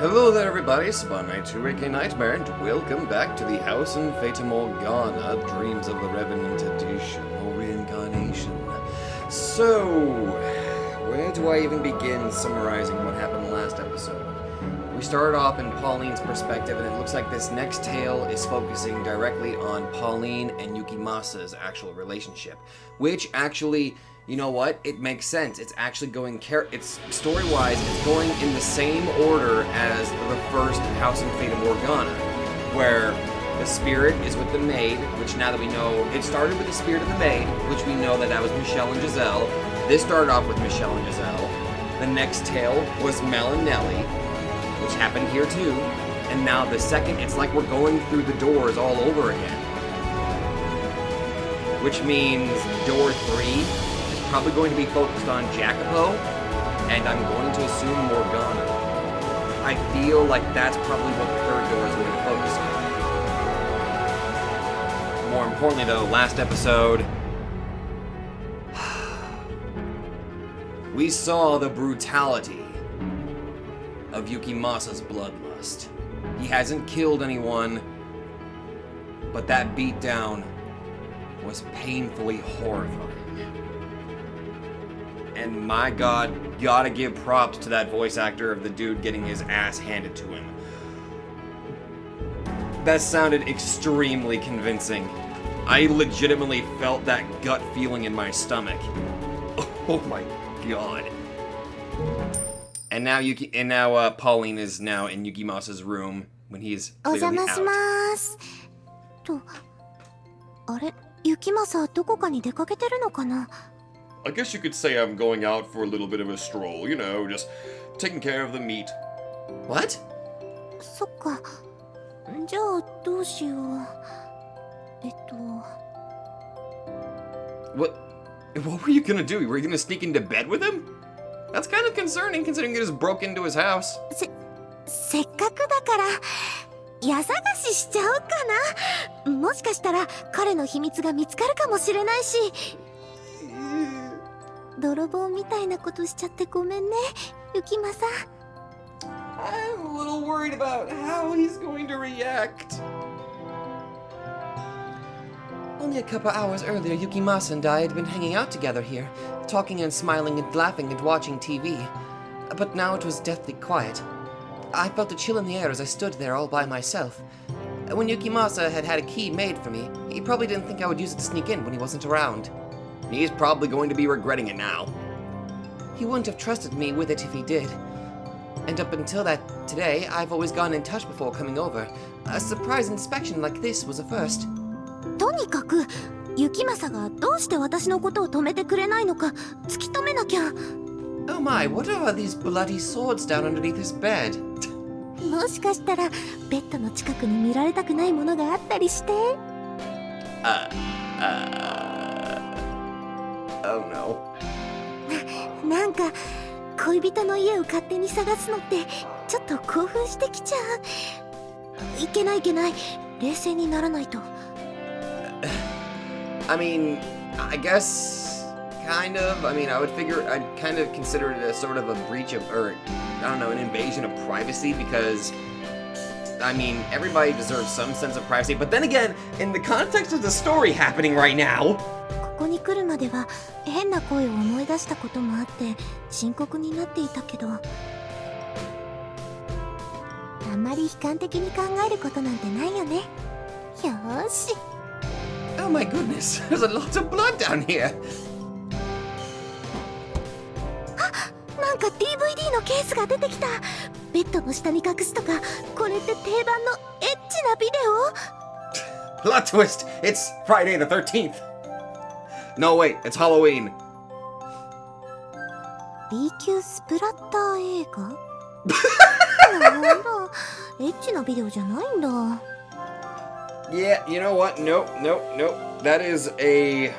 Hello there everybody, Spawn92 Nightmare, and welcome back to the House in Fata Morgana, Dreams of the Revenant Edition, or Reincarnation. So, where do I even begin summarizing what happened last episode? We started off in Pauline's perspective, and it looks like this next tale is focusing directly on Pauline and Yukimasa's actual relationship, which actually... You know what? It makes sense. It's actually going it's story-wise, it's going in the same order as the first House in Fata Morgana, where the spirit is with the maid, which now that we know, it started with the spirit of the maid, which we know that was Michelle and Giselle. This started off with Michelle and Giselle. The next tale was Mel and Nellie, which happened here too. And now the second, it's like we're going through the doors all over again. Which means door 3 probably going to be focused on Jacopo, and I'm going to assume Morgana. I feel like that's probably what the third door is going to focus on. More importantly though, last episode, we saw the brutality of Yukimasa's bloodlust. He hasn't killed anyone, but that beatdown was painfully horrifying. And my god, gotta give props to that voice actor of the dude getting his ass handed to him. That sounded extremely convincing. I legitimately felt that gut feeling in my stomach. Oh my god. And now Pauline is now in Yukimasa's room when he's clearly out. と、あれ、Yukimasa どこかに出かけてるのかな? I guess you could say I'm going out for a little bit of a stroll, you know, just taking care of the meat. What? そっか。じゃあどうしよう。What were you gonna do? Were you gonna sneak into bed with him? That's kind of concerning, considering you just broke into his house. せっかくだから、家探ししちゃおうかな。もしかしたら彼の秘密が見つかるかもしれないし。泥棒みたいなことしちゃってごめんね、Yukimasa. I'm a little worried about how he's going to react. Only a couple hours earlier, Yukimasa and I had been hanging out together here, talking and smiling and laughing and watching TV. But now it was deathly quiet. I felt a chill in the air as I stood there all by myself. When Yukimasa had a key made for me, he probably didn't think I would use it to sneak in when he wasn't around. He's probably going to be regretting it now. He wouldn't have trusted me with it if he did. And up until today, I've always gone in touch before coming over. A surprise inspection like this was a first. とにかく、Yukimasaがどうして私のことを止めてくれないのか突き止めなきゃ。Oh my, what are all these bloody swords down underneath his bed? もしかしたらベッドの近くに見られたくないものがあったりして。Oh no. なんか恋人の家を勝手に探すのってちょっと興奮してきちゃう。いけない。冷静にならないと。I mean, I guess kind of. I mean, I'd kind of consider it a sort of a breach of, or I don't know, an invasion of privacy because, I mean, everybody deserves some sense of privacy. But then again, in the context of the story happening right now, ここに来るまでは変な声を思い出したこともあって深刻になっていたけど、あんまり悲観的に考えることなんてないよね。よーし。oh my goodness, there's a lot of blood down here. あ、なんか DVD のケースが出てきた。ベッドの下に隠すとか、これって定番のエッチなビデオ？ Plot twist, it's Friday the 13th. No, wait, it's Halloween. B 級スプラッター映画？なんだ、エッチなビデオじゃないんだ。Yeah, you know what? Nope. That is a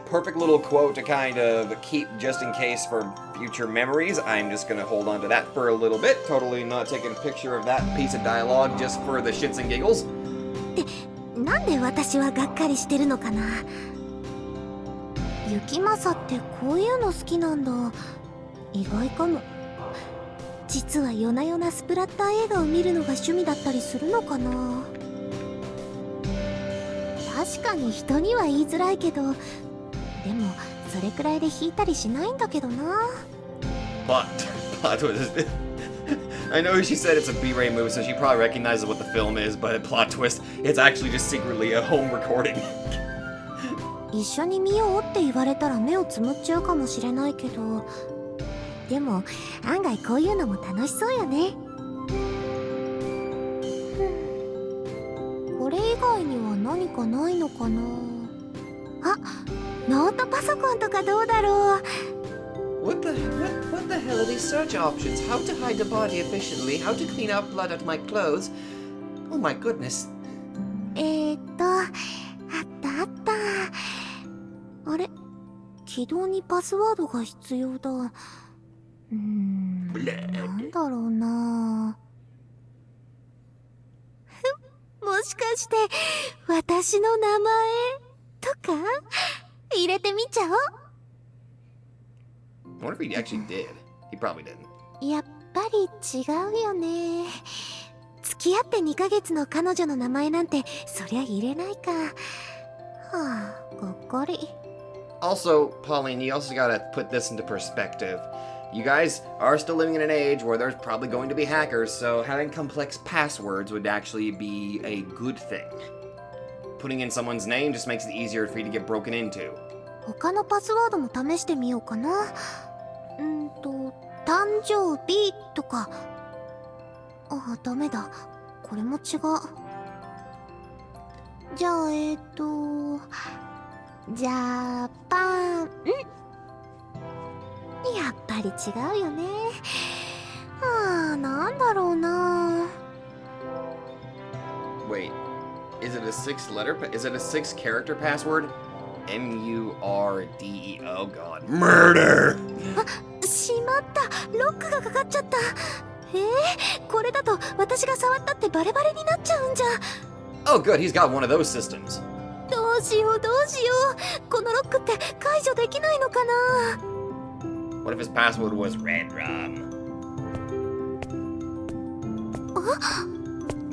perfect little quote to kind of keep just in case for future memories. I'm just gonna hold on to that for a little bit. Totally not taking a picture of that piece of dialogue just for the shits and giggles. で、なんで私はがっかりしてるのかな。Yukimasaってこういうの好きなんだ。意外かも。実は夜な夜なスプラッター映画を見るのが趣味だったりするのかな。確かに人には言いづらいけど、でもそれくらいで引いたりしないんだけどな。Plot twist. I know she said it's a B-rated movie, so she probably recognizes what the film is, but plot twist, it's actually just secretly a home recording. 一緒に見ようって言われたら目をつむっちゃうかもしれないけど、でも案外こういうのも楽しそうよね。これ以外には何かないのかな。あ、ノートパソコンとかどうだろう。What the hell are these search options? How to hide the body efficiently? How to clean out blood out my clothes? Oh my goodness. あったあった。あれ、起動にパスワードが必要だ。なんだろうな。もしかして私の名前とか入れてみちゃおう。I wonder if he actually did. He probably didn't. やっぱり違うよね。付き合って2ヶ月の彼女の名前なんてそりゃ入れないか。はあ、がっかり。Also, Pauline, you also gotta put this into perspective. You guys are still living in an age where there's probably going to be hackers, so having complex passwords would actually be a good thing. Putting in someone's name just makes it easier for you to get broken into. 他のパスワードも試してみようかな。誕生日とか。あ、ダメだ。これも違う。じゃあジャパン。やっぱり違うよね。なんだろうな。Wait, is it a 6-character password? MURDE. Oh god. Murder! しまった。ロックがかかっちゃった。これだと私が触ったってバレバレになっちゃうんじゃ。Oh good, he's got one of those systems. どうしよう。このロックって解除できないのかな。What if his password was Red Rum?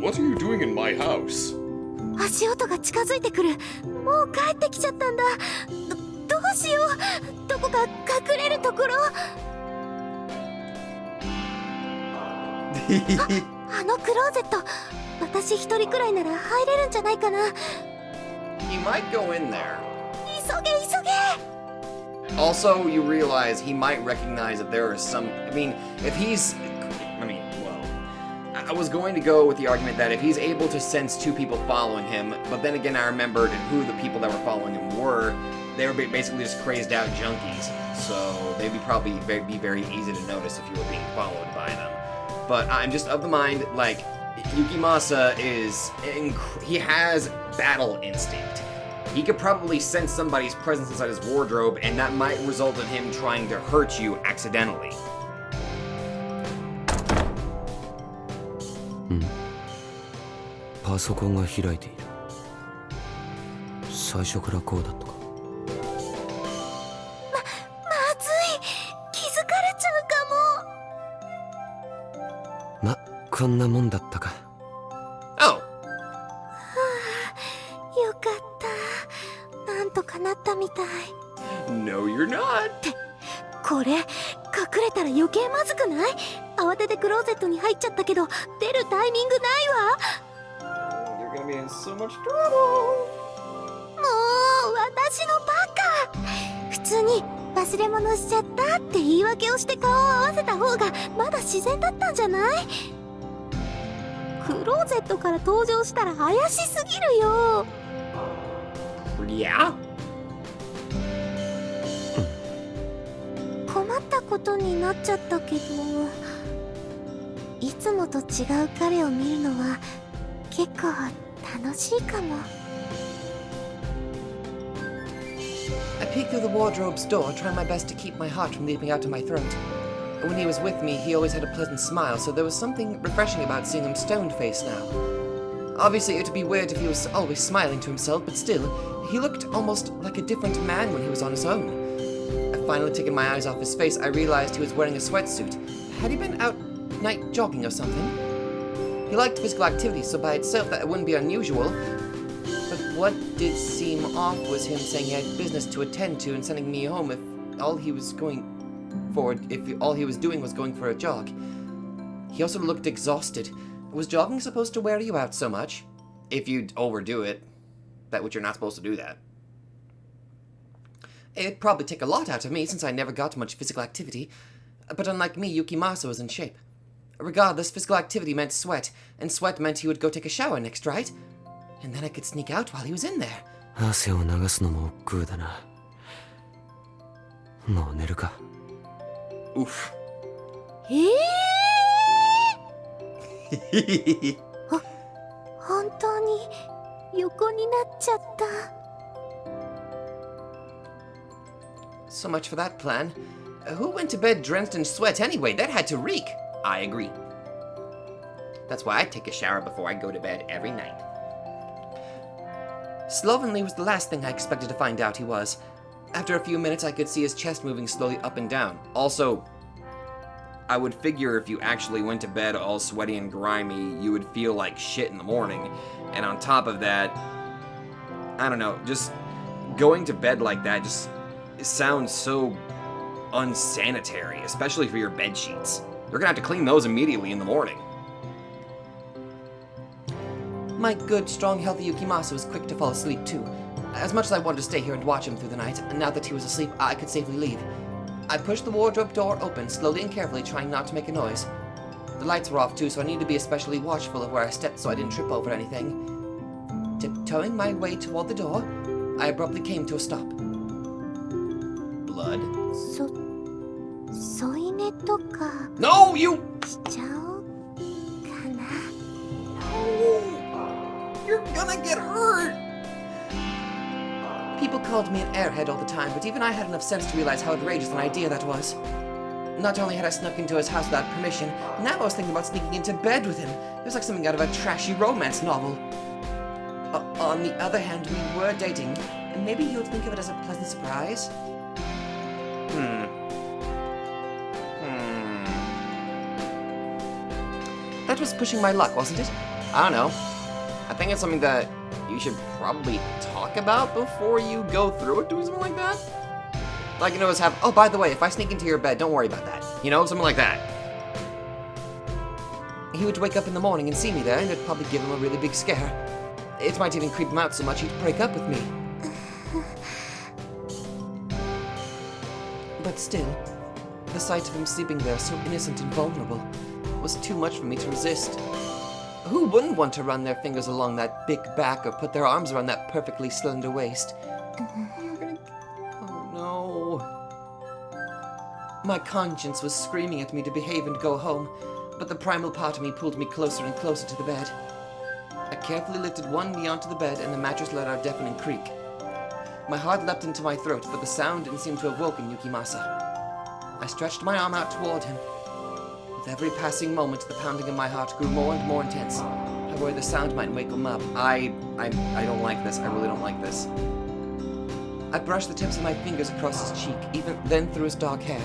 What are you doing in my house? 足音が近づいてくる。もう帰ってきちゃったんだ。どうしよう。どこか隠れるところ。あのクローゼット、私一人くらいなら入れるんじゃないかな。He might go in there. 急げ。Also, you realize he might recognize that there are some... I was going to go with the argument that if he's able to sense two people following him, but then again I remembered who the people that were following him were, they were basically just crazed out junkies, so they'd probably be very easy to notice if you were being followed by them. But I'm just of the mind, like, Yukimasa he has battle instinct. He could probably sense somebody's presence inside his wardrobe, and that might result in him trying to hurt you accidentally. パソコンが開いている。最初からこうだったか。まずい。気づかれちゃうかも。ま、こんなもんだったか。Oh! よかった。なんとかなったみたい。 No, you're not! これ隠れたら余計まずくない？慌ててクローゼットに入っちゃったけど出るタイミングないわ。You're gonna be in so much trouble! もう私のバカ。普通に忘れ物しちゃったって言い訳をして顔を合わせた方がまだ自然だったんじゃない？クローゼットから登場したら怪しすぎるよ。Yeah? 困ったことになっちゃったけど、いつもと違う彼を見るのは結構楽しいかも。I peeked through the wardrobe's door, trying my best to keep my heart from leaping out to my throat. When he was with me, he always had a pleasant smile, so there was something refreshing about seeing him stone-faced now. Obviously, it would be weird if he was always smiling to himself, but still, he looked almost like a different man when he was on his own. Finally taking my eyes off his face, I realized he was wearing a sweatsuit. Had he been out night jogging or something. He liked physical activity, so by itself that it wouldn't be unusual. But what did seem off was him saying he had business to attend to and sending me home if all he was doing was going for a jog. He also looked exhausted. Was jogging supposed to wear you out so much? If you'd overdo it. That which you're not supposed to do that. It'd probably take a lot out of me since I never got much physical activity. But unlike me, Yukimasa was in shape. Regardless, physical activity meant sweat, and sweat meant he would go take a shower next, right? And then I could sneak out while he was in there. 汗を流すのも億劫だな。もう寝るか。 Oof. 本当に横になっちゃった。 So much for that plan. Who went to bed drenched in sweat anyway? That had to reek. I agree. That's why I take a shower before I go to bed every night. Slovenly was the last thing I expected to find out he was. After a few minutes, I could see his chest moving slowly up and down. Also, I would figure if you actually went to bed all sweaty and grimy, you would feel like shit in the morning. And on top of that, I don't know, just going to bed like that just sounds so unsanitary, especially for your bed sheets. You're gonna have to clean those immediately in the morning. My good, strong, healthy Yukimasa was quick to fall asleep too. As much as I wanted to stay here and watch him through the night, and now that he was asleep, I could safely leave. I pushed the wardrobe door open, slowly and carefully, trying not to make a noise. The lights were off too, so I needed to be especially watchful of where I stepped so I didn't trip over anything. Tiptoeing my way toward the door, I abruptly came to a stop. Blood? 添い寝とか No, you! しちゃおうかな。 You're gonna get hurt! People called me an airhead all the time, but even I had enough sense to realize how outrageous an idea that was. Not only had I snuck into his house without permission, now I was thinking about sneaking into bed with him. It was like something out of a trashy romance novel. On the other hand, we were dating, and maybe he would think of it as a pleasant surprise. That was pushing my luck, wasn't it? I don't know. I think it's something that you should probably talk about before you go through it, doing something like that. Like, you know, oh, by the way, if I sneak into your bed, don't worry about that. You know, something like that. He would wake up in the morning and see me there, and it'd probably give him a really big scare. It might even creep him out so much he'd break up with me. But still, the sight of him sleeping there so innocent and vulnerable was too much for me to resist. Who wouldn't want to run their fingers along that big back or put their arms around that perfectly slender waist? Oh no. My conscience was screaming at me to behave and go home, but the primal part of me pulled me closer and closer to the bed. I carefully lifted one knee onto the bed and the mattress let out a deafening creak. My heart leapt into my throat, but the sound didn't seem to have woken Yukimasa. I stretched my arm out toward him. With every passing moment, the pounding of my heart grew more and more intense. I worried the sound might wake him up. I don't like this. I really don't like this. I brushed the tips of my fingers across his cheek, even then through his dark hair.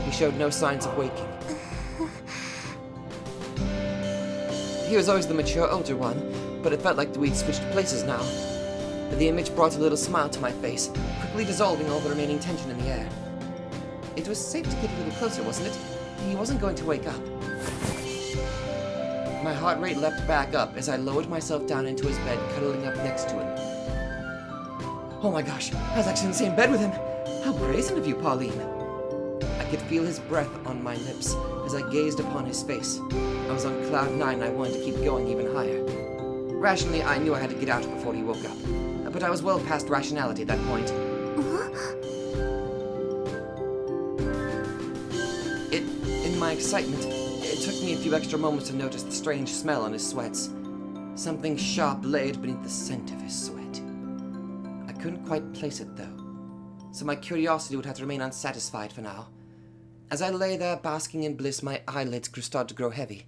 He showed no signs of waking. He was always the mature, older one, but it felt like we'd switched places now. The image brought a little smile to my face, quickly dissolving all the remaining tension in the air. It was safe to get a little closer, wasn't it? He wasn't going to wake up. My heart rate leapt back up as I lowered myself down into his bed, cuddling up next to him. Oh my gosh, I was actually in the same bed with him! How brazen of you, Pauline! I could feel his breath on my lips as I gazed upon his face. I was on cloud 9 and I wanted to keep going even higher. Rationally, I knew I had to get out before he woke up, but I was well past rationality at that point. In my excitement, it took me a few extra moments to notice the strange smell on his sweats. Something sharp laid beneath the scent of his sweat. I couldn't quite place it, though, so my curiosity would have to remain unsatisfied for now. As I lay there basking in bliss, my eyelids started to grow heavy.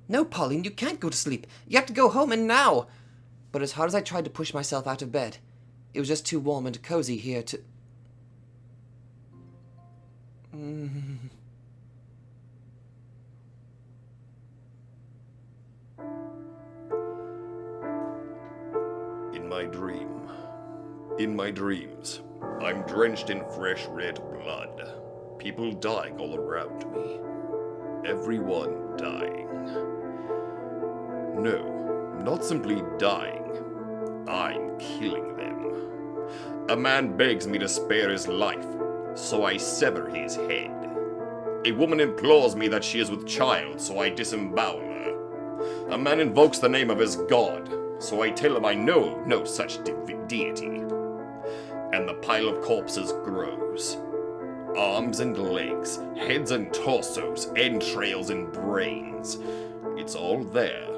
No, Pauline, you can't go to sleep. You have to go home, and now! But as hard as I tried to push myself out of bed, it was just too warm and cozy here to... my dream. In my dreams, I'm drenched in fresh red blood. People dying all around me. Everyone dying. No, not simply dying. I'm killing them. A man begs me to spare his life, so I sever his head. A woman implores me that she is with child, so I disembowel her. A man invokes the name of his god, so I tell him I know no such deity. And the pile of corpses grows. Arms and legs, heads and torsos, entrails and brains. It's all there.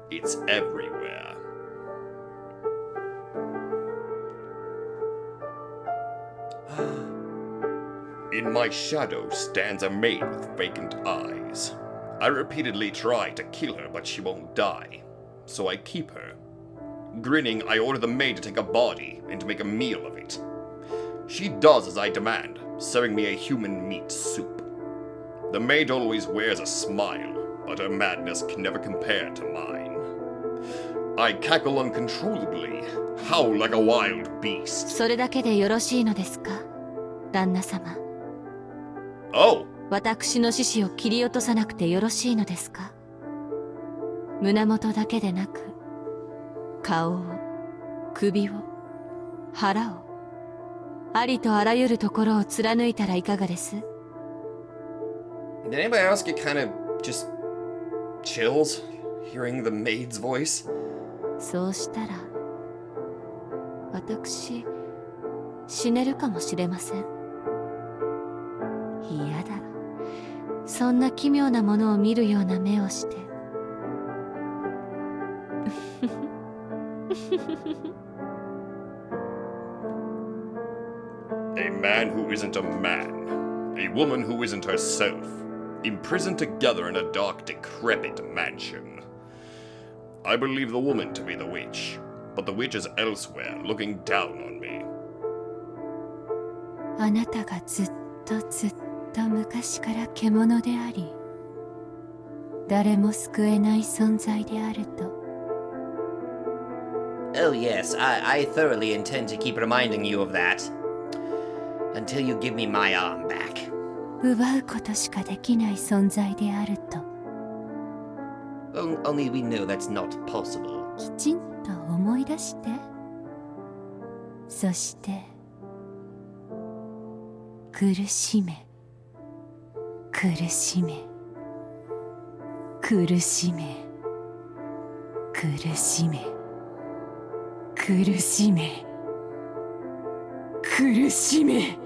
It's everywhere. In my shadow stands a maid with vacant eyes. I repeatedly try to kill her, but she won't die. So I keep her. Grinning, I order the maid to take a body and to make a meal of it. She does as I demand, serving me a human meat soup. The maid always wears a smile, but her madness can never compare to mine. I cackle uncontrollably, howl like a wild beast. それだけでよろしいのですか、旦那様。Oh! 私の獅子を切り落とさなくてよろしいのですか。胸元だけでなく、顔を、首を、腹を、ありとあらゆるところを貫いたらいかがです？ Did anybody else get kind of just chills hearing the maid's voice? そうしたら、私、死ねるかもしれません。嫌だ。そんな奇妙なものを見るような目をして。A man who isn't a man. A woman who isn't herself. Imprisoned together in a dark, decrepit mansion. I believe the woman to be the witch, but the witch is elsewhere, looking down on me. あなたがずっと昔から獣であり、誰も救えない存在であると。Oh yes, I thoroughly intend to keep reminding you of that. Until you give me my arm back. 奪うことしかできない存在であると。Only we know that's not possible. きちんと思い出して。そして、苦しめ。苦しめ。苦しめ。苦しめ。苦しめ。苦しめ。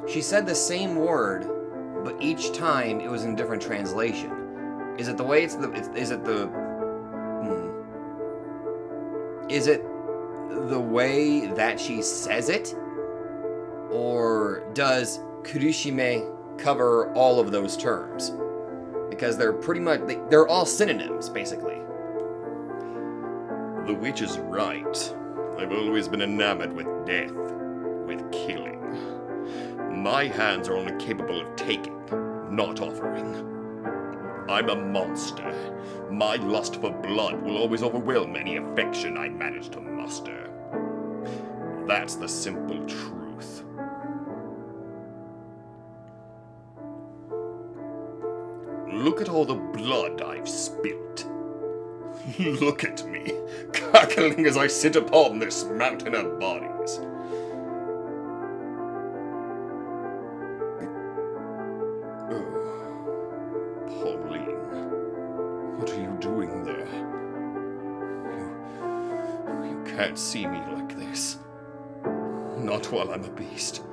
She said the same word, but each time it was in different translation. Is it the way is it the way that she says it? Or does kurushime cover all of those terms? Because they're pretty much, they're all synonyms, basically. The witch is right. I've always been enamored with death, with killing. My hands are only capable of taking, not offering. I'm a monster. My lust for blood will always overwhelm any affection I manage to muster. That's the simple truth. Look at all the blood I've spilt. Look at me, cackling as I sit upon this mountain of bodies. What are you doing there? You can't see me like this. Not while I'm a beast,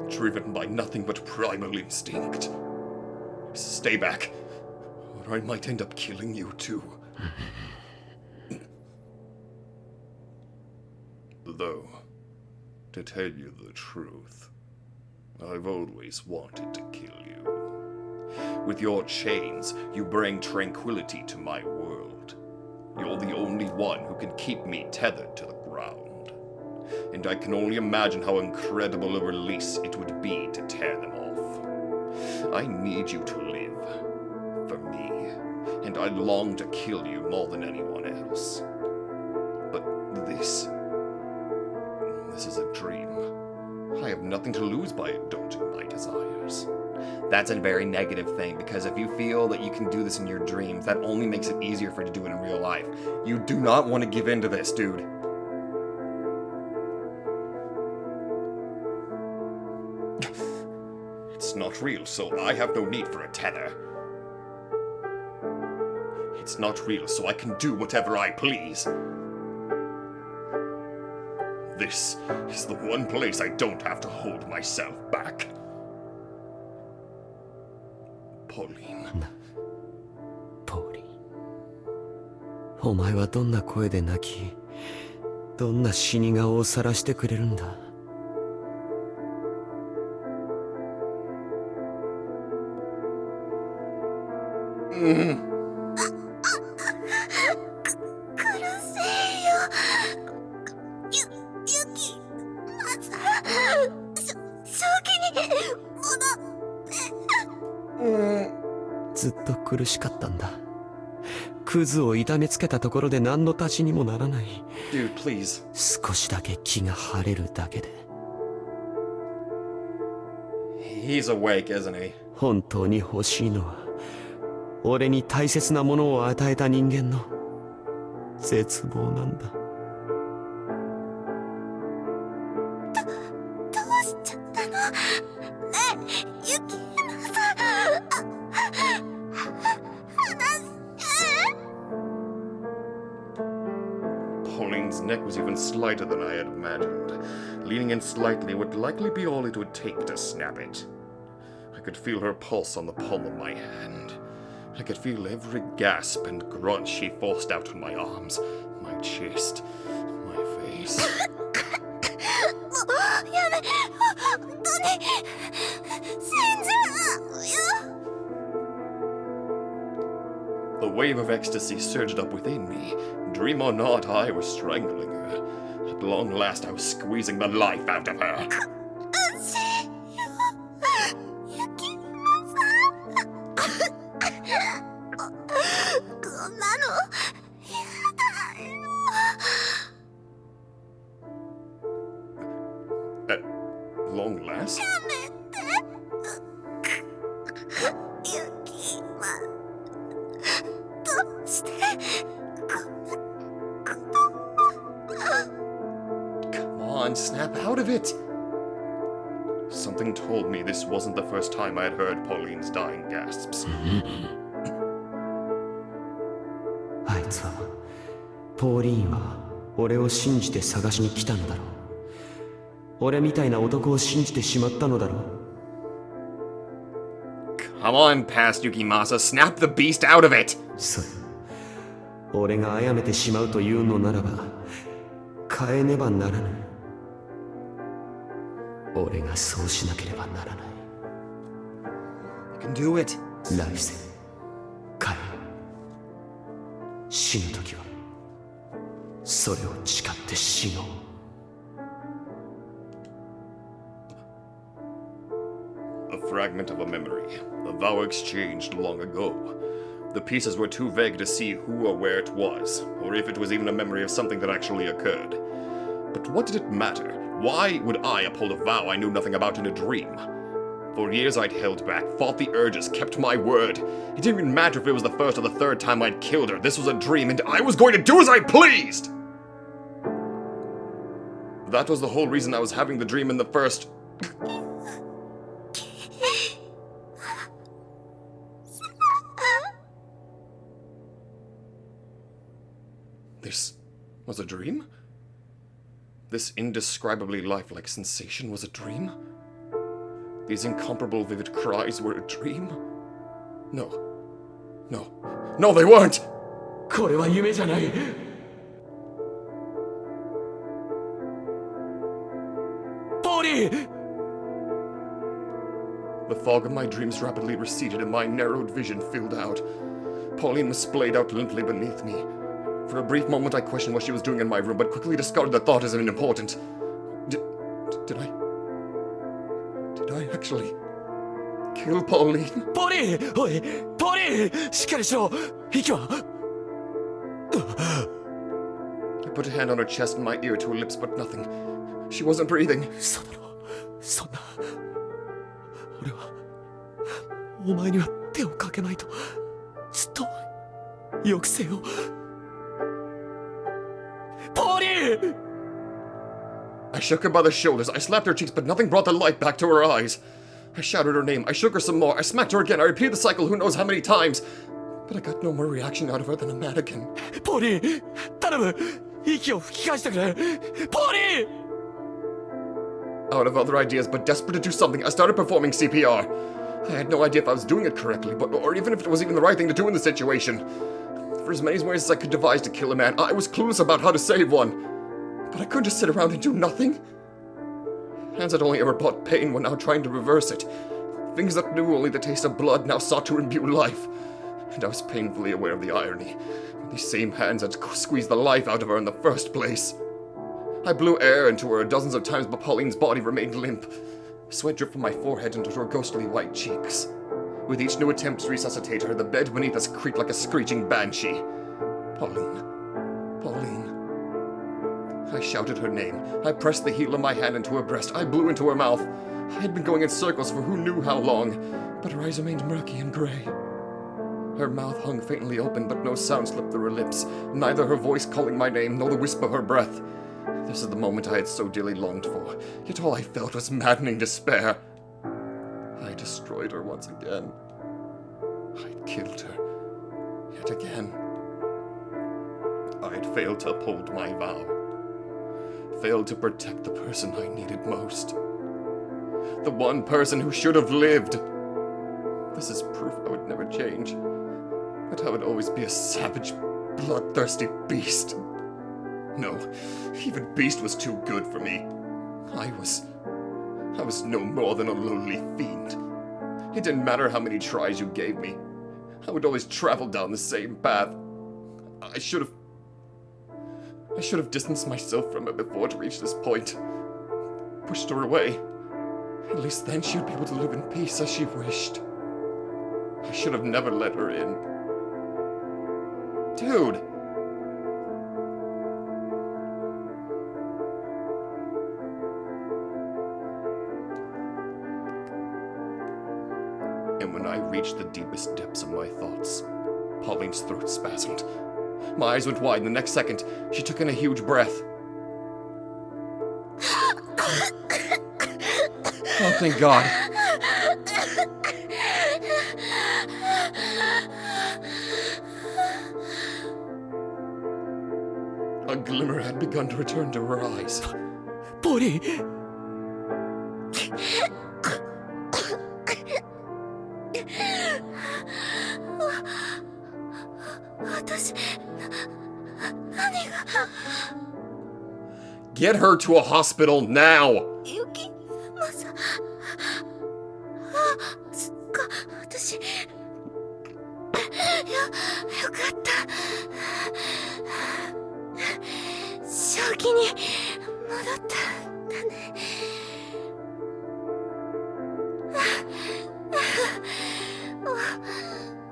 driven by nothing but primal instinct. Stay back, or I might end up killing you too. Though, to tell you the truth, I've always wanted to kill you. With your chains, you bring tranquility to my world. You're the only one who can keep me tethered to the ground. And I can only imagine how incredible a release it would be to tear them off. I need you to live. For me. and I long to kill you more than anyone else. But this is a dream. I have nothing to lose by indulging my desires. That's a very negative thing, because if you feel that you can do this in your dreams, that only makes it easier for you to do it in real life. You do not want to give in to this, dude. It's not real, so I have no need for a tether. It's not real, so I can do whatever I please. This is the one place I don't have to hold myself back. Pauline. ポーリー、お前はどんな声で泣き、どんな死に顔を晒してくれるんだ。ずっと苦しかったんだ。クズを痛めつけたところで何の足しにもならない。Dude, please. 少しだけ気が晴れるだけで。He's awake, isn't he? 本当に欲しいのは、俺に大切なものを与えた人間の絶望なんだ。どうしちゃったの？ねえ、ユキナさん。Pauline's neck was even slighter than I had imagined. Leaning in slightly would likely be all it would take to snap it. I could feel her pulse on the palm of my hand. I could feel every gasp and grunt she forced out on my arms, my chest, my face. やめ、本当に死んじゃうよ。A wave of ecstasy surged up within me. Dream or not, I was strangling her. At long last, I was squeezing the life out of her. ユキナさん。こんなのやだよ。At long last? やめて。ユキはどうしてこんなことを。Come on, snap out of it! Something told me this wasn't the first time I had heard Pauline's dying gasps. あいつは、ポーリーンは俺を信じて探しに来たのだろう。俺みたいな男を信じてしまったのだろう。Come on, past Yukimasa, snap the beast out of it! それ、俺が殺めてしまうというのならば、変えねばならぬ。俺がそうしなければならない。You can do it. 来世、変え。死ぬ時は、それを誓って死のう。A fragment of a memory, a vow exchanged long ago. The pieces were too vague to see who or where it was, or if it was even a memory of something that actually occurred. But what did it matter? Why would I uphold a vow I knew nothing about in a dream? For years I'd held back, fought the urges, kept my word. It didn't even matter if it was the first or the third time I'd killed her. This was a dream, and I was going to do as I pleased! That was the whole reason I was having the dream in the first... This was a dream? This indescribably lifelike sensation was a dream? These incomparable vivid cries were a dream? No. No, they weren't! これは夢じゃない。ポーリー！ The fog of my dreams rapidly receded and my narrowed vision filled out. Pauline was splayed out limply beneath me. For a brief moment I questioned what she was doing in my room, but quickly discarded the thought as unimportant. Did I actually Kill Pauline. ポーリー、おい、ポーリー、しっかりしろ。息は I put a hand on her chest and my ear to her lips, but nothing. She wasn't breathing. そうだろう。そんな。俺は、お前には手をかけまいと、ずっと、抑制を。ポーリー I shook her by the shoulders. I slapped her cheeks, but nothing brought the light back to her eyes. I shouted her name. I shook her some more. I smacked her again. I repeated the cycle who knows how many times. But I got no more reaction out of her than a mannequin. ポーリー、頼む。息を吹き返してくれ。ポーリー Out of other ideas, but desperate to do something, I started performing CPR. I had no idea if I was doing it correctly, or even if it was even the right thing to do in the situation. For as many ways as I could devise to kill a man, I was clueless about how to save one. But I couldn't just sit around and do nothing. Hands that only ever brought pain were now trying to reverse it. Fingers that knew only the taste of blood now sought to imbue life. And I was painfully aware of the irony. These same hands had squeezed the life out of her in the first place. I blew air into her dozens of times, but Pauline's body remained limp. Sweat dripped from my forehead into her ghostly white cheeks. With each new attempt to resuscitate her, the bed beneath us creaked like a screeching banshee. Pauline. Pauline. I shouted her name. I pressed the heel of my hand into her breast. I blew into her mouth. I had been going in circles for who knew how long, but her eyes remained murky and gray. Her mouth hung faintly open, but no sound slipped through her lips, neither her voice calling my name, nor the wisp of her breath. This is the moment I had so dearly longed for, yet all I felt was maddening despair. I destroyed her once again. I'd killed her. Yet again. I'd failed to uphold my vow. Failed to protect the person I needed most. The one person who should have lived. This is proof I would never change. That I would always be a savage, bloodthirsty beast. No, even beast was too good for me. I was no more than a lonely fiend. It didn't matter how many tries you gave me. I would always travel down the same path. I should have distanced myself from her before to reach this point. Pushed her away. At least then she would be able to live in peace as she wished. I should have never let her in. Dude! And when I reached the deepest depths of my thoughts, Pauline's throat spasmed. My eyes went wide, and the next second, she took in a huge breath. Oh, thank God. A glimmer had begun to return to her eyes. ポーリー Get her to a hospital now! ユキマサ。そっか、私。よかった。正気に戻ったんだね。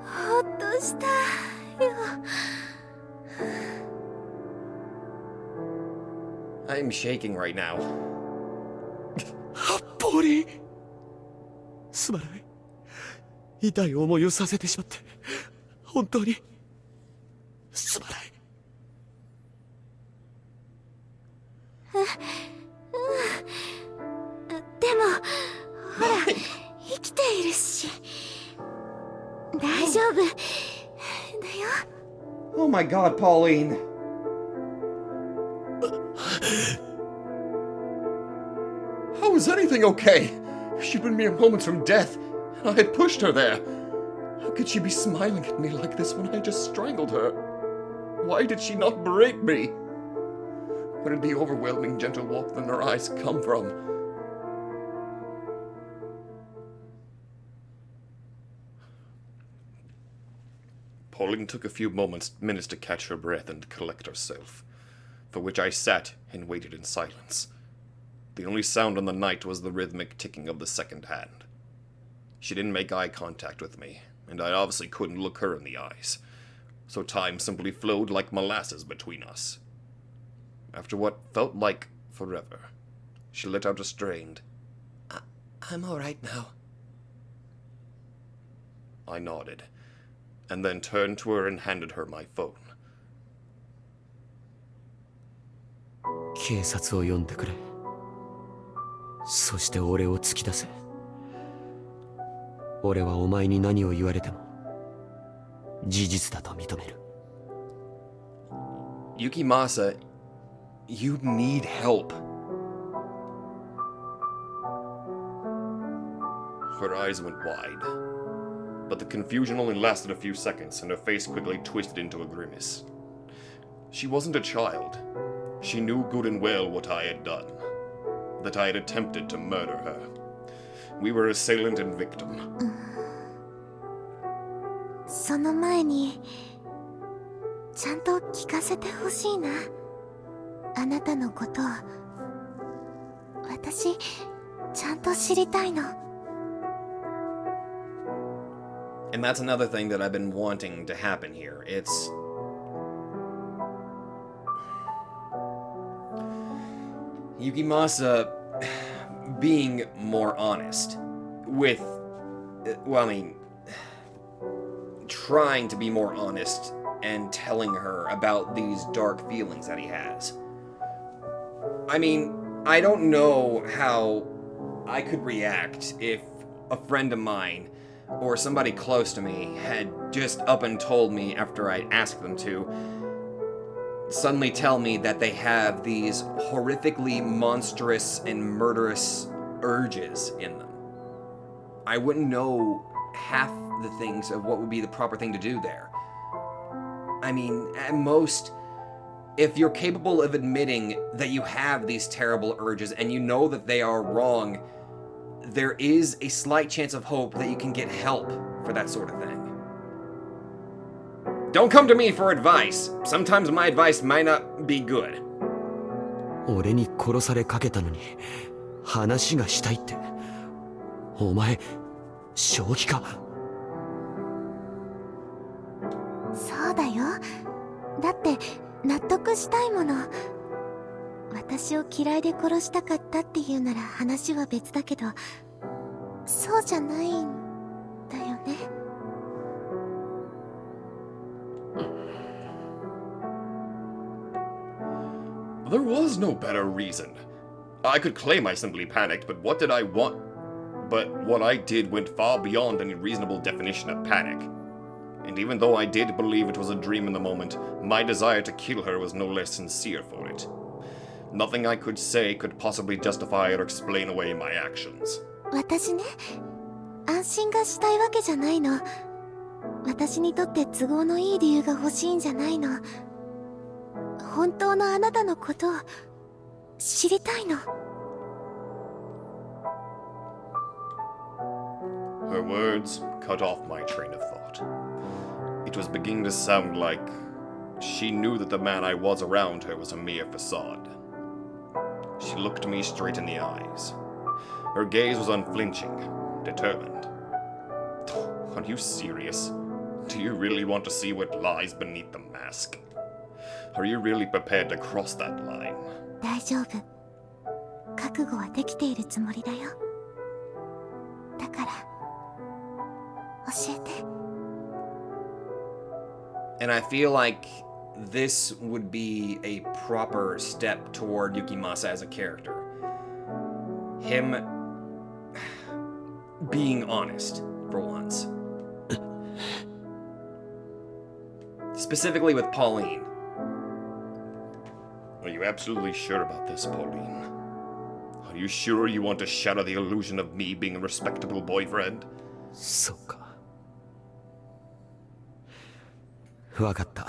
ほっとしたよ。I'm shaking right now. ポーリーすまない。痛い思いをさせてしまって、本当にすまない。でもほら生きているし大丈夫だよ。 Oh my God, Pauline. How was anything okay? She'd been mere moments from death, and I had pushed her there. How could she be smiling at me like this when I just strangled her? Why did she not break me? Where did the overwhelming gentle warmth in her eyes come from? Pauline took a few minutes to catch her breath and collect herself, for which I sat and waited in silence. The only sound on the night was the rhythmic ticking of the second hand. She didn't make eye contact with me, and I obviously couldn't look her in the eyes, so time simply flowed like molasses between us. After what felt like forever, she let out a strained, I'm alright now. I nodded, and then turned to her and handed her my phone. 警察を呼んでくれ。そして俺を突き出せ。俺はお前に何を言われても事実だと認める。Yukimasa, you need help. Her eyes went wide, but the confusion only lasted a few seconds, and her face quickly twisted into a grimace. She wasn't a child. She knew good and well what I had done, that I had attempted to murder her. We were assailant and victim. その前にちゃんと聞かせてほしいな。あなたのことを私ちゃんと知りたいの。 And that's another thing that I've been wanting to happen here. It's... Yukimasa being more honest with... Well, I mean... trying to be more honest and telling her about these dark feelings that he has. I mean, I don't know how I could react if a friend of mine or somebody close to me had just up and told me after I asked them to, suddenly tell me that they have these horrifically monstrous and murderous urges in them. I wouldn't know half the things of what would be the proper thing to do there. I mean, at most, if you're capable of admitting that you have these terrible urges and you know that they are wrong, there is a slight chance of hope that you can get help for that sort of thing. Don't come to me for advice. Sometimes my advice might not be good. 俺に殺されかけたのに話がしたいって。お前正気か？そうだよ。だって納得したいもの。私を嫌いで殺したかったっていうなら話は別だけど、そうじゃないんだよね。There was no better reason. I could claim I simply panicked, but what did I want? But what I did went far beyond any reasonable definition of panic. And even though I did believe it was a dream in the moment, my desire to kill her was no less sincere for it. Nothing I could say could possibly justify or explain away my actions. 私ね、安心がしたいわけじゃないの。私にとって都合のいい理由が欲しいんじゃないの。本当のあなたのことを知りたいの。Her words cut off my train of thought. It was beginning to sound like she knew that the man I was around her was a mere facade. She looked me straight in the eyes. Her gaze was unflinching, determined. Are you serious? Do you really want to see what lies beneath the mask? Are you really prepared to cross that line? 大丈夫。覚悟はできているつもりだよ。だから教えて。And I feel like this would be a proper step toward Yukimasa as a character. Him being honest, for once. Specifically with Pauline. Are you absolutely sure about this, Pauline? Are you sure you want to shatter the illusion of me being a respectable boyfriend? そうか。わかった。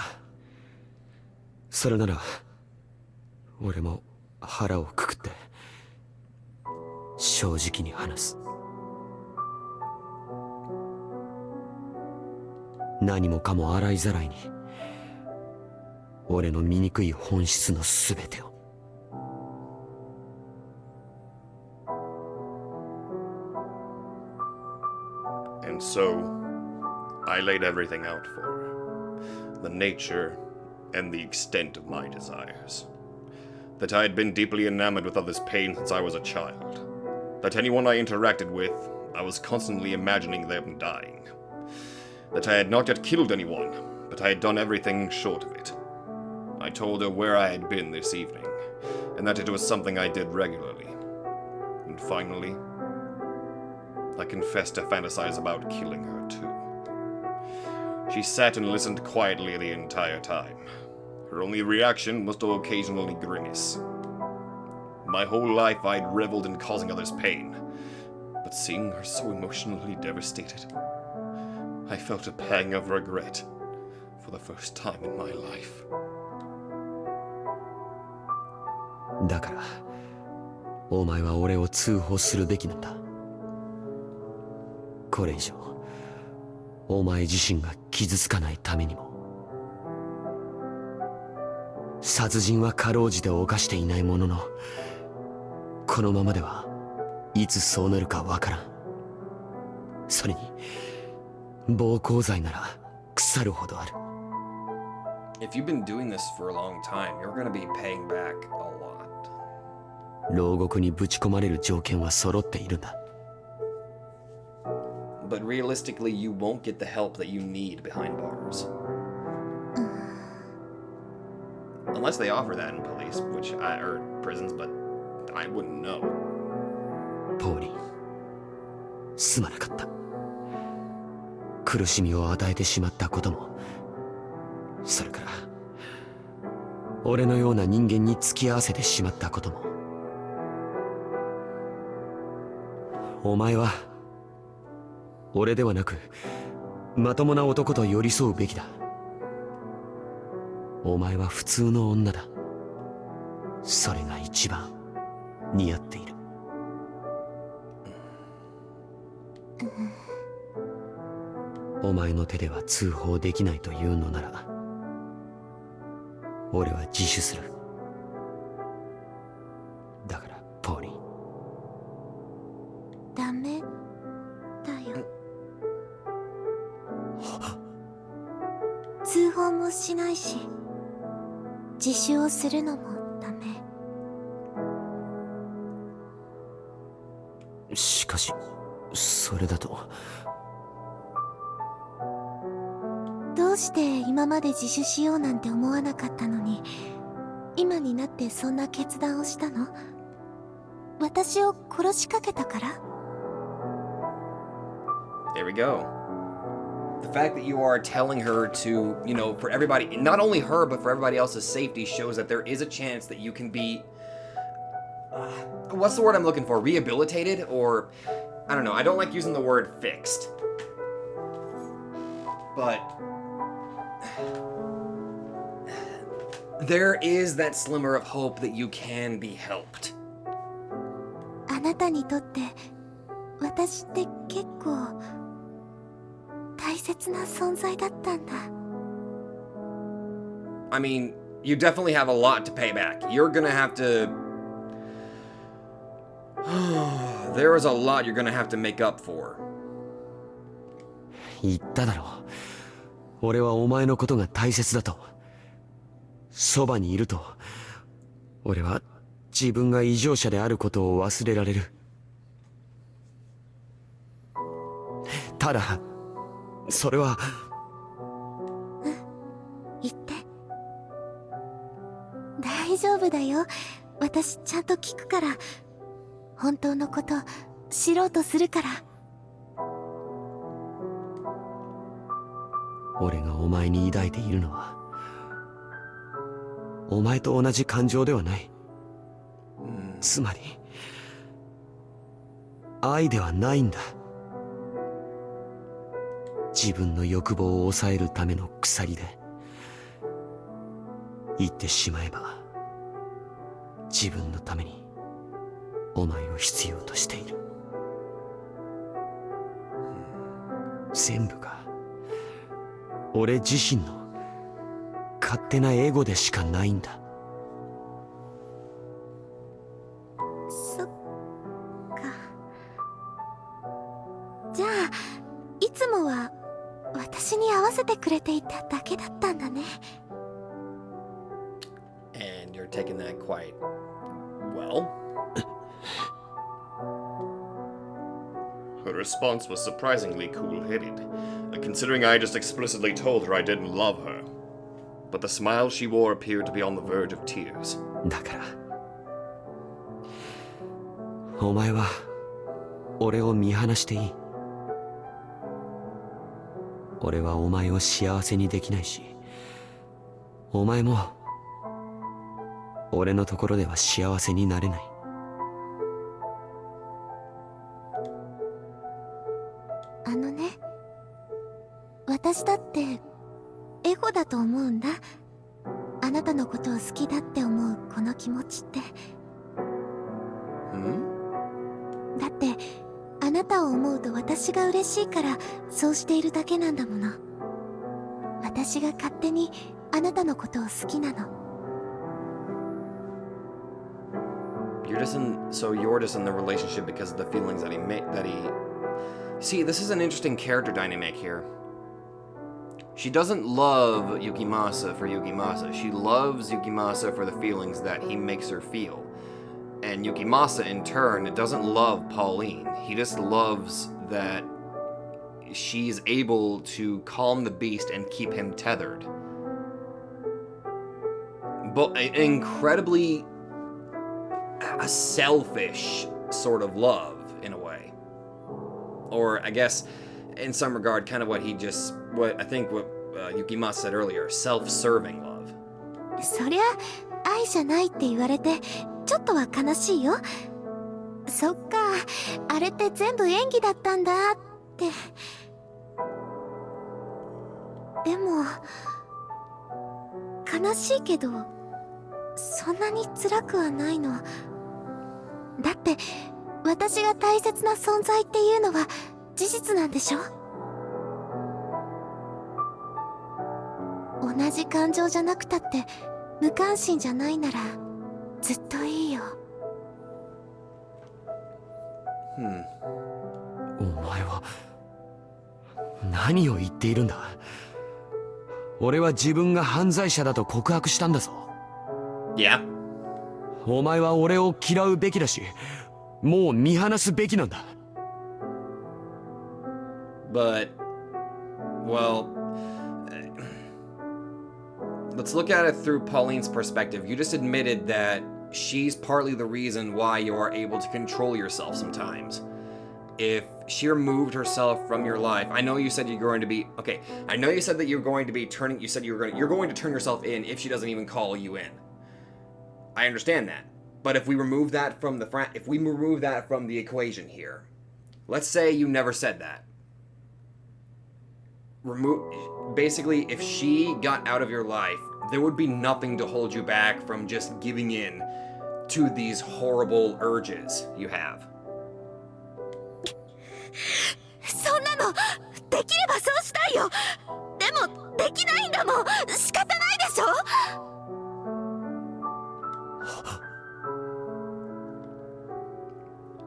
それなら俺も腹をくくって正直に話す。何もかも洗いざらいに俺の醜い本質のすべてを。So, I laid everything out for her. The nature and the extent of my desires. That I had been deeply enamored with others' pain since I was a child. That anyone I interacted with, I was constantly imagining them dying. That I had not yet killed anyone, but I had done everything short of it. I told her where I had been this evening, and that it was something I did regularly. And finally, I confessed to fantasize about killing her too. She sat and listened quietly the entire time. Her only reaction was to occasionally grimace. My whole life I'd reveled in causing others pain, but seeing her so emotionally devastated, I felt a pang of regret for the first time in my life. だから、お前は俺を通報するべきなんだ。これ以上、お前自身が傷つかないためにも。殺人はかろうじて犯していないものの、このままではいつそうなるかわからん。それに暴行罪なら腐るほどある。 If you've been doing this for a long time, you're gonna be paying back a lot. 牢獄にぶち込まれる条件は揃っているんだ。 But realistically, you won't get the help that you need behind bars. Unless they offer that in police, or prisons, but I wouldn't know. ポーリン、すまなかった。苦しみを与えてしまったことも、それから俺のような人間に付き合わせてしまったことも。お前は俺ではなくまともな男と寄り添うべきだ。お前は普通の女だ。それが一番似合っている。お前の手では通報できないというのなら、俺は自首する。だからポーリー。ダメだよ。通報もしないし、自首をするのもダメ。しかし、それだと。どうして今まで自首しようなんて思わなかったのに、今になってそんな決断をしたの？私を殺しかけたから？ There we go. The fact that you are telling her to, for everybody, not only her, but for everybody else's safety shows that there is a chance that you can be, what's the word I'm looking for? Rehabilitated? Or, I don't know, I don't like using the word fixed. But there is that slimmer of hope that you can be helped. あなたにとって私って結構大切な存在だったんだ。I mean, you definitely have a lot to pay back. You're gonna have to... There is a lot you're gonna have to make up for. 言っただろう。俺はお前のことが大切だと。そばにいると、俺は自分が異常者であることを忘れられる。ただ、それは。言って。大丈夫だよ。私ちゃんと聞くから。本当のこと知ろうとするから。俺がお前に抱いているのは、お前と同じ感情ではない。つまり、愛ではないんだ。自分の欲望を抑えるための鎖で。言ってしまえば、自分のためにお前を必要としている。全部が俺自身の勝手なエゴでしかないんだ。そっか。じゃあいつは私に合わせてくれていただけだったんだね。 And you're taking that quite well. Her response was surprisingly cool-headed, considering I just explicitly told her I didn't love her. But the smile she wore appeared to be on the verge of tears. だからお前は俺を見放していい。俺はお前を幸せにできないし、お前も俺のところでは幸せになれない。あのね、私だってエゴだと思うんだ。あなたのことを好きだって思うこの気持ちって。だってあなたを思うと私が嬉しいからそうしているだけなんだもの。私が勝手にあなたのことを好きなの。You're just in the relationship because of the feelings that he See, this is an interesting character dynamic here. She doesn't love Yukimasa for Yukimasa. She loves Yukimasa for the feelings that he makes her feel. And Yukimasa, in turn, doesn't love Pauline. He just loves that she's able to calm the beast and keep him tethered. But an incredibly selfish sort of love, in a way. Or, I guess, in some regard, kind of what Yukimasa said earlier, self-serving love. そりゃ愛じゃないって言われてちょっとは悲しいよ。そっか、あれって全部演技だったんだって。でも悲しいけどそんなに辛くはないの。だって私が大切な存在っていうのは事実なんでしょ。同じ感情じゃなくたって無関心じゃないならずっといいよ。お前は何を言っているんだ。俺は自分が犯罪者だと告白したんだぞ。Yeah. お前は俺を嫌うべきだし、もう見放すべきなんだ。But, well, let's look at it through Pauline's perspective. You just admitted that she's partly the reason why you are able to control yourself sometimes. If she removed herself from your life, I know you said you're going to be, okay, I know you said that you're going to be turning, you said you're going to turn yourself in if she doesn't even call you in. I understand that. But if we remove that from the equation here, let's say you never said that. Basically, if she got out of your life, there would be nothing to hold you back from just giving in to these horrible urges you have. そんなのできればそうしたいよ。でもできないんだもん。仕方ないでしょ。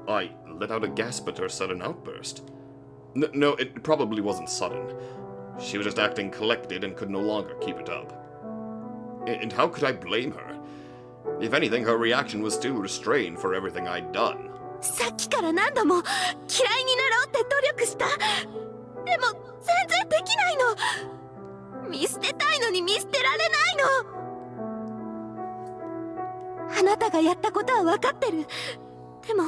I let out a gasp at her sudden outburst. No, it probably wasn't sudden. She was just acting collected and could no longer keep it up. And how could I blame her? If anything, her reaction was still restrained for everything I'd done. さっきから何度も嫌いになろうって努力した。でも全然できないの。見捨てたいのに見捨てられないの。あなたがやったことは分かってる。でも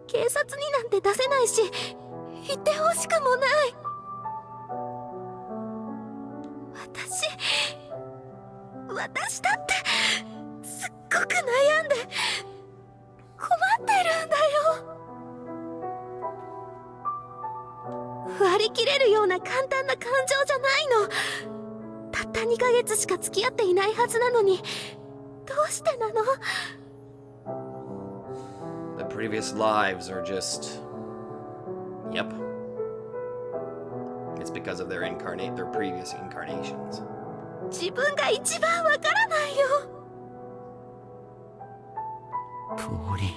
警察になんて出せないし言ってほしくもない。私だってすっごく悩んで困ってるんだよ。割り切れるような簡単な感情じゃないの。たった2ヶ月しか付き合っていないはずなのにどうしてなの？ The previous lives are just... Yep. It's because of their previous incarnations. 自分が一番わからないよ。ポーリー、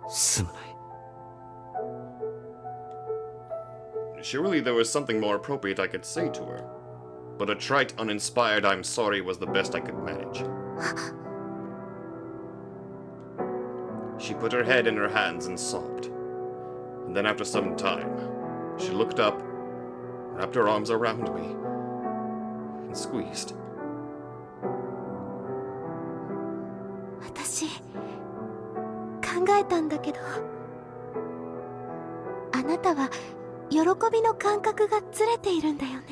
すまない。surely there was something more appropriate I could say to her. But a trite, uninspired I'm sorry was the best I could manage. She put her head in her hands and sobbed. And then after some time, she looked up, wrapped her arms around me, and squeezed. 私考えたんだけど、あなたは喜びの感覚がずれているんだよね。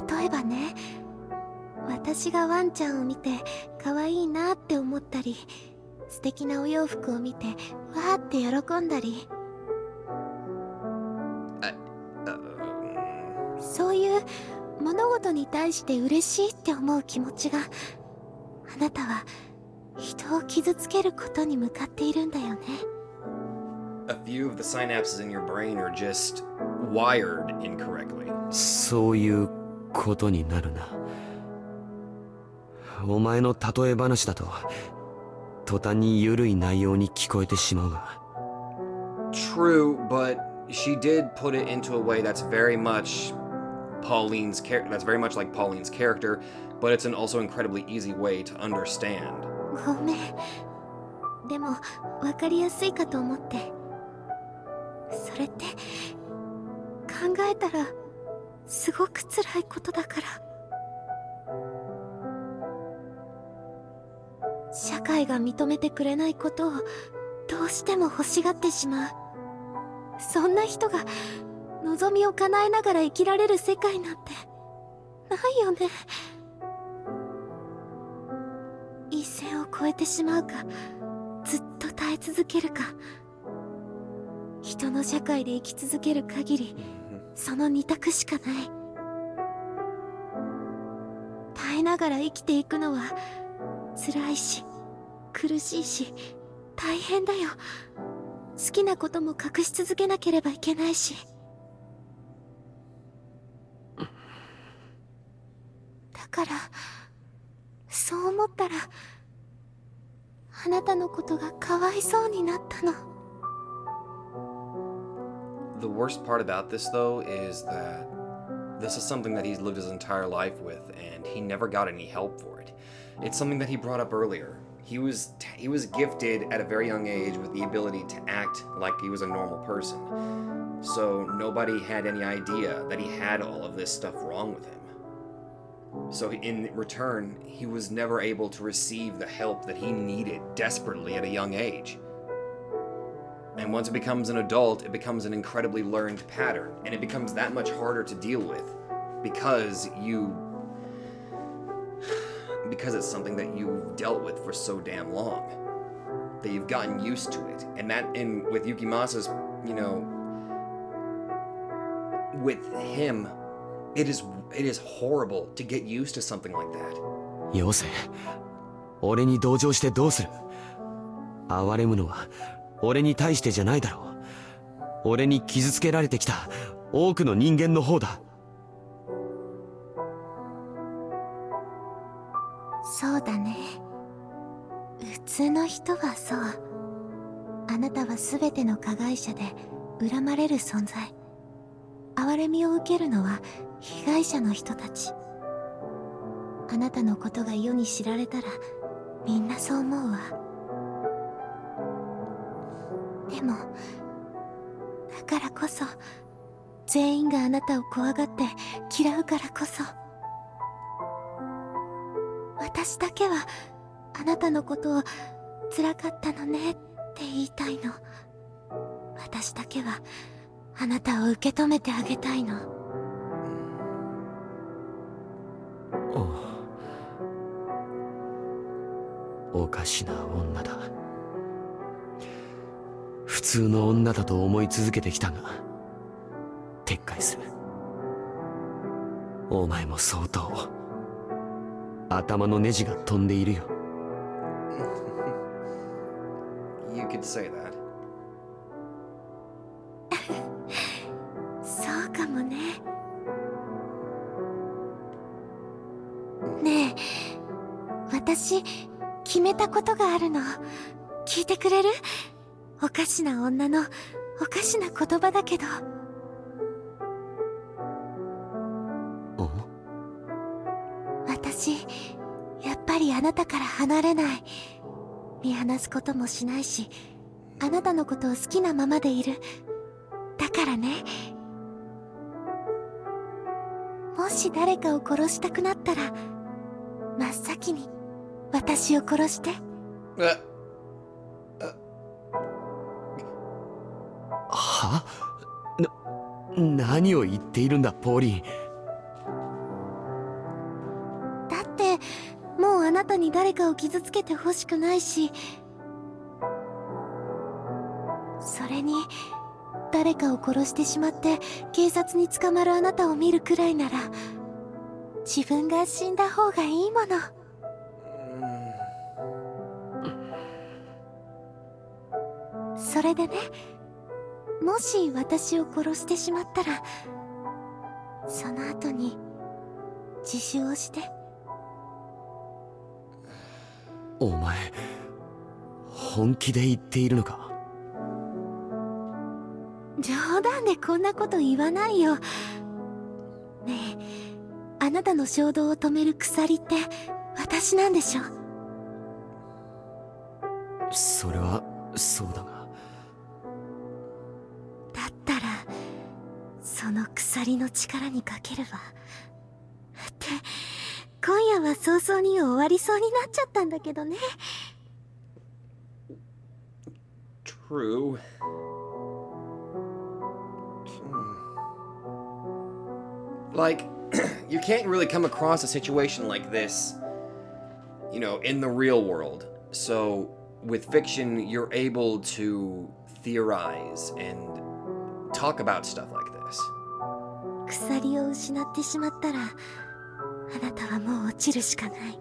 例えばね、私がワンちゃんを見て可愛いなって思ったり、素敵なお洋服を見てわーって喜んだり、そういう物事に対して嬉しいって思う気持ちが、あなたは人を傷つけることに向かっているんだよね。A few of the synapses in your brain are just wired incorrectly. そういうことになるな。お前の例え話だと途端に緩い内容に聞こえてしまうが。 True, but she did put it into a way that's very much Pauline's character. That's very much like Pauline's character, but it's an also incredibly easy way to understand. ごめん。でも分かりやすいかと思って。それって考えたらすごく辛いことだから。社会が認めてくれないことをどうしても欲しがってしまう。そんな人が望みを叶えながら生きられる世界なんてないよね。一線を越えてしまうか、ずっと耐え続けるか。人の社会で生き続ける限り、その二択しかない。耐えながら生きていくのは辛いし苦しいし大変だよ。好きなことも隠し続けなければいけないし。だからそう思ったらあなたのことがかわいそうになったの。The worst part about this, though, is that this is something that he's lived his entire life with, and he never got any help for it. It's something that he brought up earlier. He was gifted at a very young age with the ability to act like he was a normal person. So nobody had any idea that he had all of this stuff wrong with him. So in return, he was never able to receive the help that he needed desperately at a young age. And once it becomes an adult, it becomes an incredibly learned pattern, and it becomes that much harder to deal with because it's something that you've dealt with for so damn long that you've gotten used to it. And that with Yukimasa's, with him, it is horrible to get used to something like that. よせ、俺に同情してどうする。哀れむのは俺に対してじゃないだろう。俺に傷つけられてきた多くの人間の方だ。そうだね。普通の人はそう。あなたは全ての加害者で恨まれる存在。憐れみを受けるのは被害者の人たち。あなたのことが世に知られたらみんなそう思うわ。でもだからこそ全員があなたを怖がって嫌うからこそ、私だけはあなたのことを辛かったのねって言いたいの。私だけはあなたを受け止めてあげたいの。おかしな女だ。普通の女だと思い続けてきたが撤回する。お前も相当頭のネジが飛んでいるよ。You could say that. そうかもね。ねえ、私決めたことがあるの。聞いてくれる？おかしな女のおかしな言葉だけど。私、やっぱりあなたから離れない。見放すこともしないし、あなたのことを好きなままでいる。だからね、もし誰かを殺したくなったら、真っ先に私を殺して。は？何を言っているんだ、ポーリー。だって、もうあなたに誰かを傷つけてほしくないし、それに、誰かを殺してしまって警察に捕まるあなたを見るくらいなら、自分が死んだ方がいいもの。それでね、もし私を殺してしまったら、その後に自首をして。お前、本気で言っているのか？冗談でこんなこと言わないよ。ねえ、あなたの衝動を止める鎖って私なんでしょ？それはそうだが。だったらその鎖の力にかけるわ。って今夜は早々に終わりそうになっちゃったんだけどね。True. Like, you can't really come across a situation like this, you know, in the real world. So, with fiction, you're able to theorize and talk about stuff like this. 鎖を失ってしまったら、あなたはもう落ちるしかない。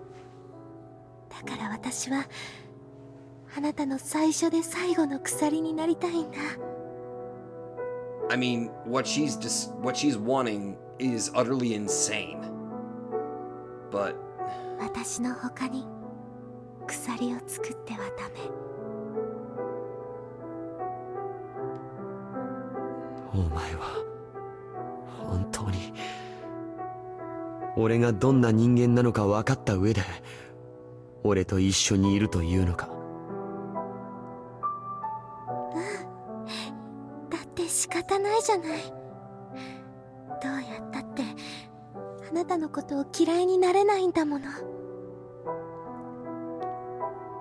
だから私は、あなたの最初で最後の鎖になりたいんだ。I mean, what she's wanting is utterly insane. But 私の他に鎖を作ってはダメ。お前は本当に俺がどんな人間なのか分かった上で俺と一緒にいるというのか？だって仕方ないじゃない。どうやったってあなたのことを嫌いになれないんだもの。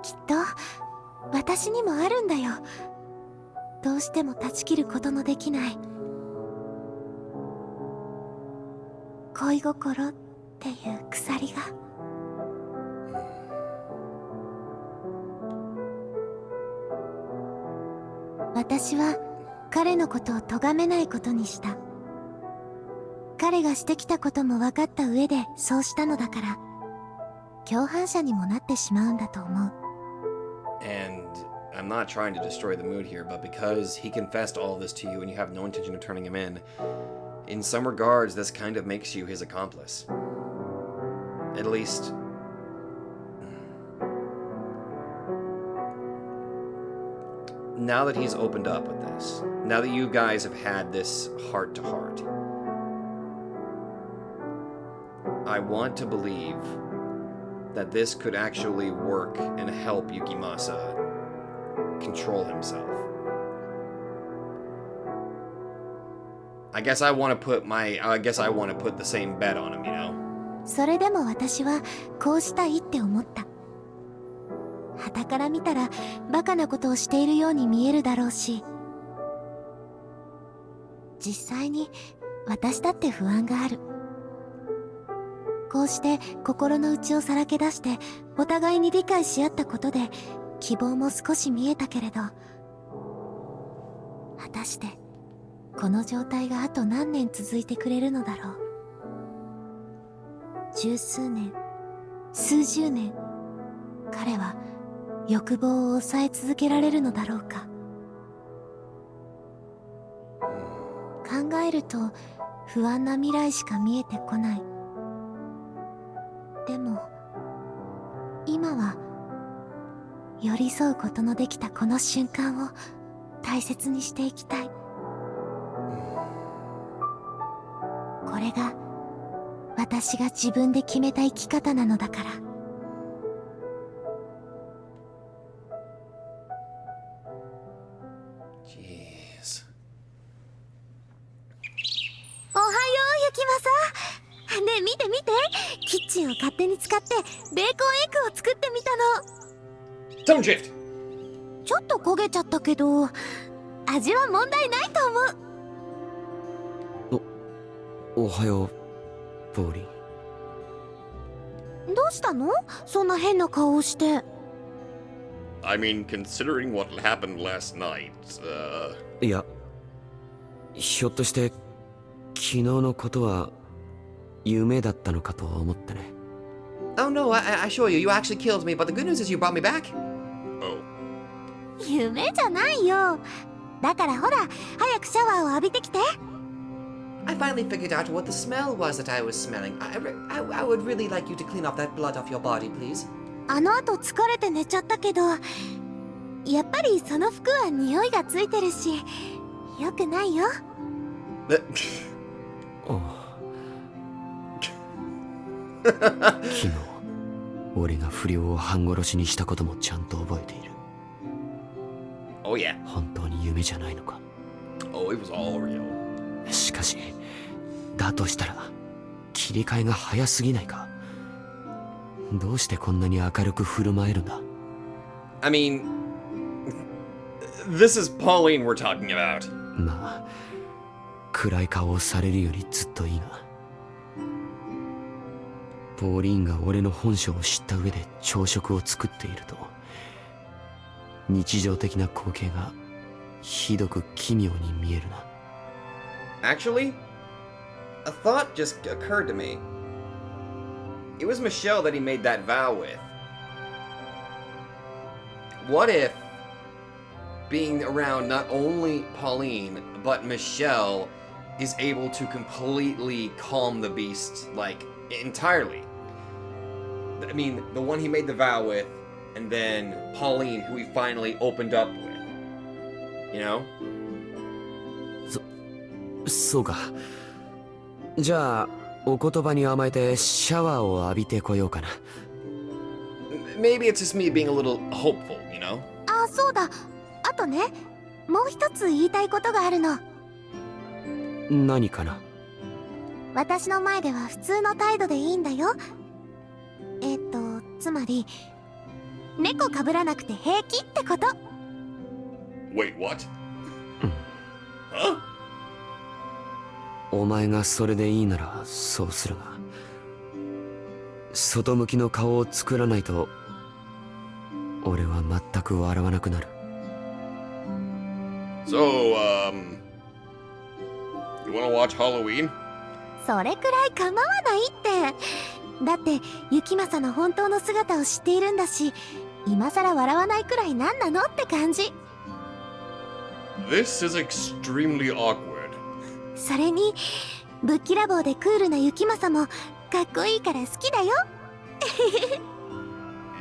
きっと私にもあるんだよ。どうしても断ち切ることのできない恋心っていう鎖が。私は彼のことを咎めないことにした。彼がしてきたことも分かった上でそうしたのだから、共犯者にもなってしまうんだと思う。 And I'm not trying to destroy the mood here, but because he confessed all this to you and you have no intention of turning him in some regards, this kind of makes you his accomplice. At least... now that he's opened up with this, now that you guys have had this heart-to-heart, I want to believe that this could actually work and help Yukimasa control himself. I guess I want to put the same bet on him, you know? それでも私はこうしたいって思った。傍から見たらバカなことをしているように見えるだろうし、実際に私だって不安がある。こうして心の内をさらけ出してお互いに理解し合ったことで希望も少し見えたけれど、果たしてこの状態があと何年続いてくれるのだろう。十数年、数十年、彼は欲望を抑え続けられるのだろうか。考えると不安な未来しか見えてこない。でも今は寄り添うことのできたこの瞬間を大切にしていきたい。これが私が自分で決めた生き方なのだから。Jeez. おはよう、ゆきまさ。ねえ、見て見て、キッチンを勝手に使ってベーコンエッグを作ってみたの。 Tone shift! ちょっと焦げちゃったけど味は問題ないと思う。おはよう、ポーリン。どうしたの？そんな変な顔をして。I mean, considering what happened last night, いや、ひょっとして昨日のことは夢だったのかと思ってね。Oh no, I assure you, you actually killed me, but the good news is you brought me back. oh. 夢じゃないよ。だからほら、早くシャワーを浴びてきて。I finally figured out what the smell was that I was smelling. I would really like you to clean off that blood off your body, please. あの後疲れて寝ちゃったけど、やっぱりその服は匂いがついてるし、よくないよ。昨日俺が不良を半殺しにしたこともちゃんと覚えている。 Oh yeah. 本当に夢じゃないのか。 Oh, it was all real. しかしだとしたら切り替えが早すぎないか。どうしてこんなに明るく振る舞えるんだ。 I mean, this is Pauline we're talking about. まあ暗い顔をされるよりずっといいが、ポーリーンが俺の本性を知った上で朝食を作っていると、日常的な光景がひどく奇妙に見えるな。 Actually, a thought just occurred to me. It was Michelle that he made that vow with. What if being around not only Pauline, but Michelle is able to completely calm the beast, like, entirely? I mean, the one he made the vow with, and then Pauline, who he finally opened up with. You know? そうか。じゃあお言葉に甘えてシャワーを浴びてこようかな。 Maybe it's just me being a little hopeful, you know? あ、そうだ。あとね、もう一つ言いたいことがあるの。何かな。私の前では普通の態度でいいんだよ。つまり猫かぶらなくて平気ってこと。 Wait, what? Huh? お前がそれでいいならそうするが、外向きの顔を作らないと俺は全く笑わなくなる。 So, you wanna watch Halloween? それくらい構わないって。だって雪政の本当の姿を知っているんだし、今さら笑わないくらい何なのって感じ。 This is extremely awkward. それにぶっきらぼうでクールな雪政もかっこいいから好きだよ。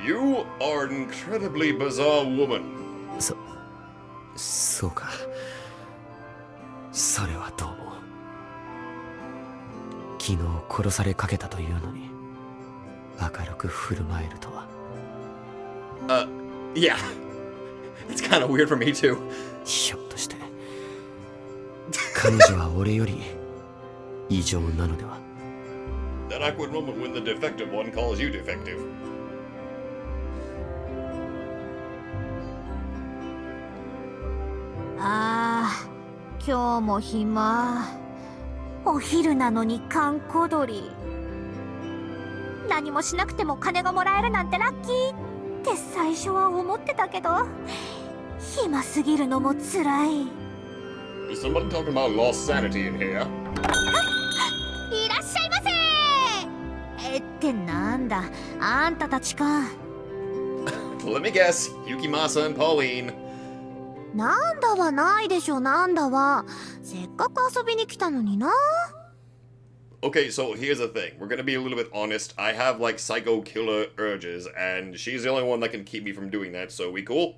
You are an incredibly bizarre woman. そうか。それはどうも。昨日殺されかけたというのに明るく振る舞えるとは。Yeah. It's kind of weird for me too. ひょっとして彼女は俺より異常なのでは。 That awkward moment when the defective one calls you defective. ああ、今日も暇。お昼なのに閑古鳥。何もしなくても金がもらえるなんてラッキーって最初は思ってたけど、暇すぎるのもつらい。 Is somebody talking about lost sanity in here? いらっしゃいませ。ってなんだ、あんたたちか。Let me guess. Yukimasa and Pauline. なんだはないでしょ、なんだは。せっかく遊びに来たのにな。Okay, so here's the thing. We're gonna be a little bit honest. I have, like, psycho killer urges, and she's the only one that can keep me from doing that, so we cool?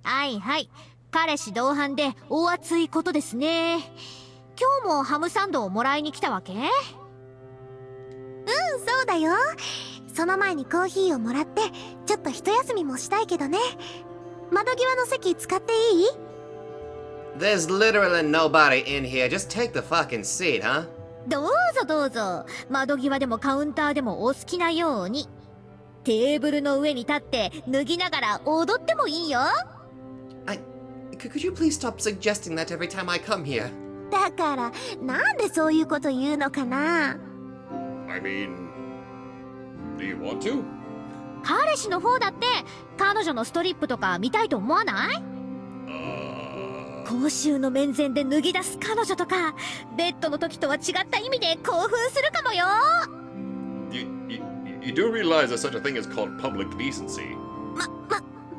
はいはい。彼氏同伴で大熱いことですね。今日もハムサンドをもらいに来たわけ？そうだよ。その前にコーヒーをもらってちょっと一休みもしたいけどね。窓際の席使っていい？ There's literally nobody in here. Just take the fucking seat, huh? どうぞどうぞ。窓際でもカウンターでもお好きなように。テーブルの上に立って脱ぎながら踊ってもいいよ。Could you please stop suggesting that every time I come here? だからなんでそういうこと言うのかな。 I mean, do you want to? 彼氏の方だって彼女のストリップとか見たいと思わない？公衆の面前で脱ぎ出す彼女とかベッドの時とは違った意味で興奮するかもよ。 You do realize there's such a thing as called public decency?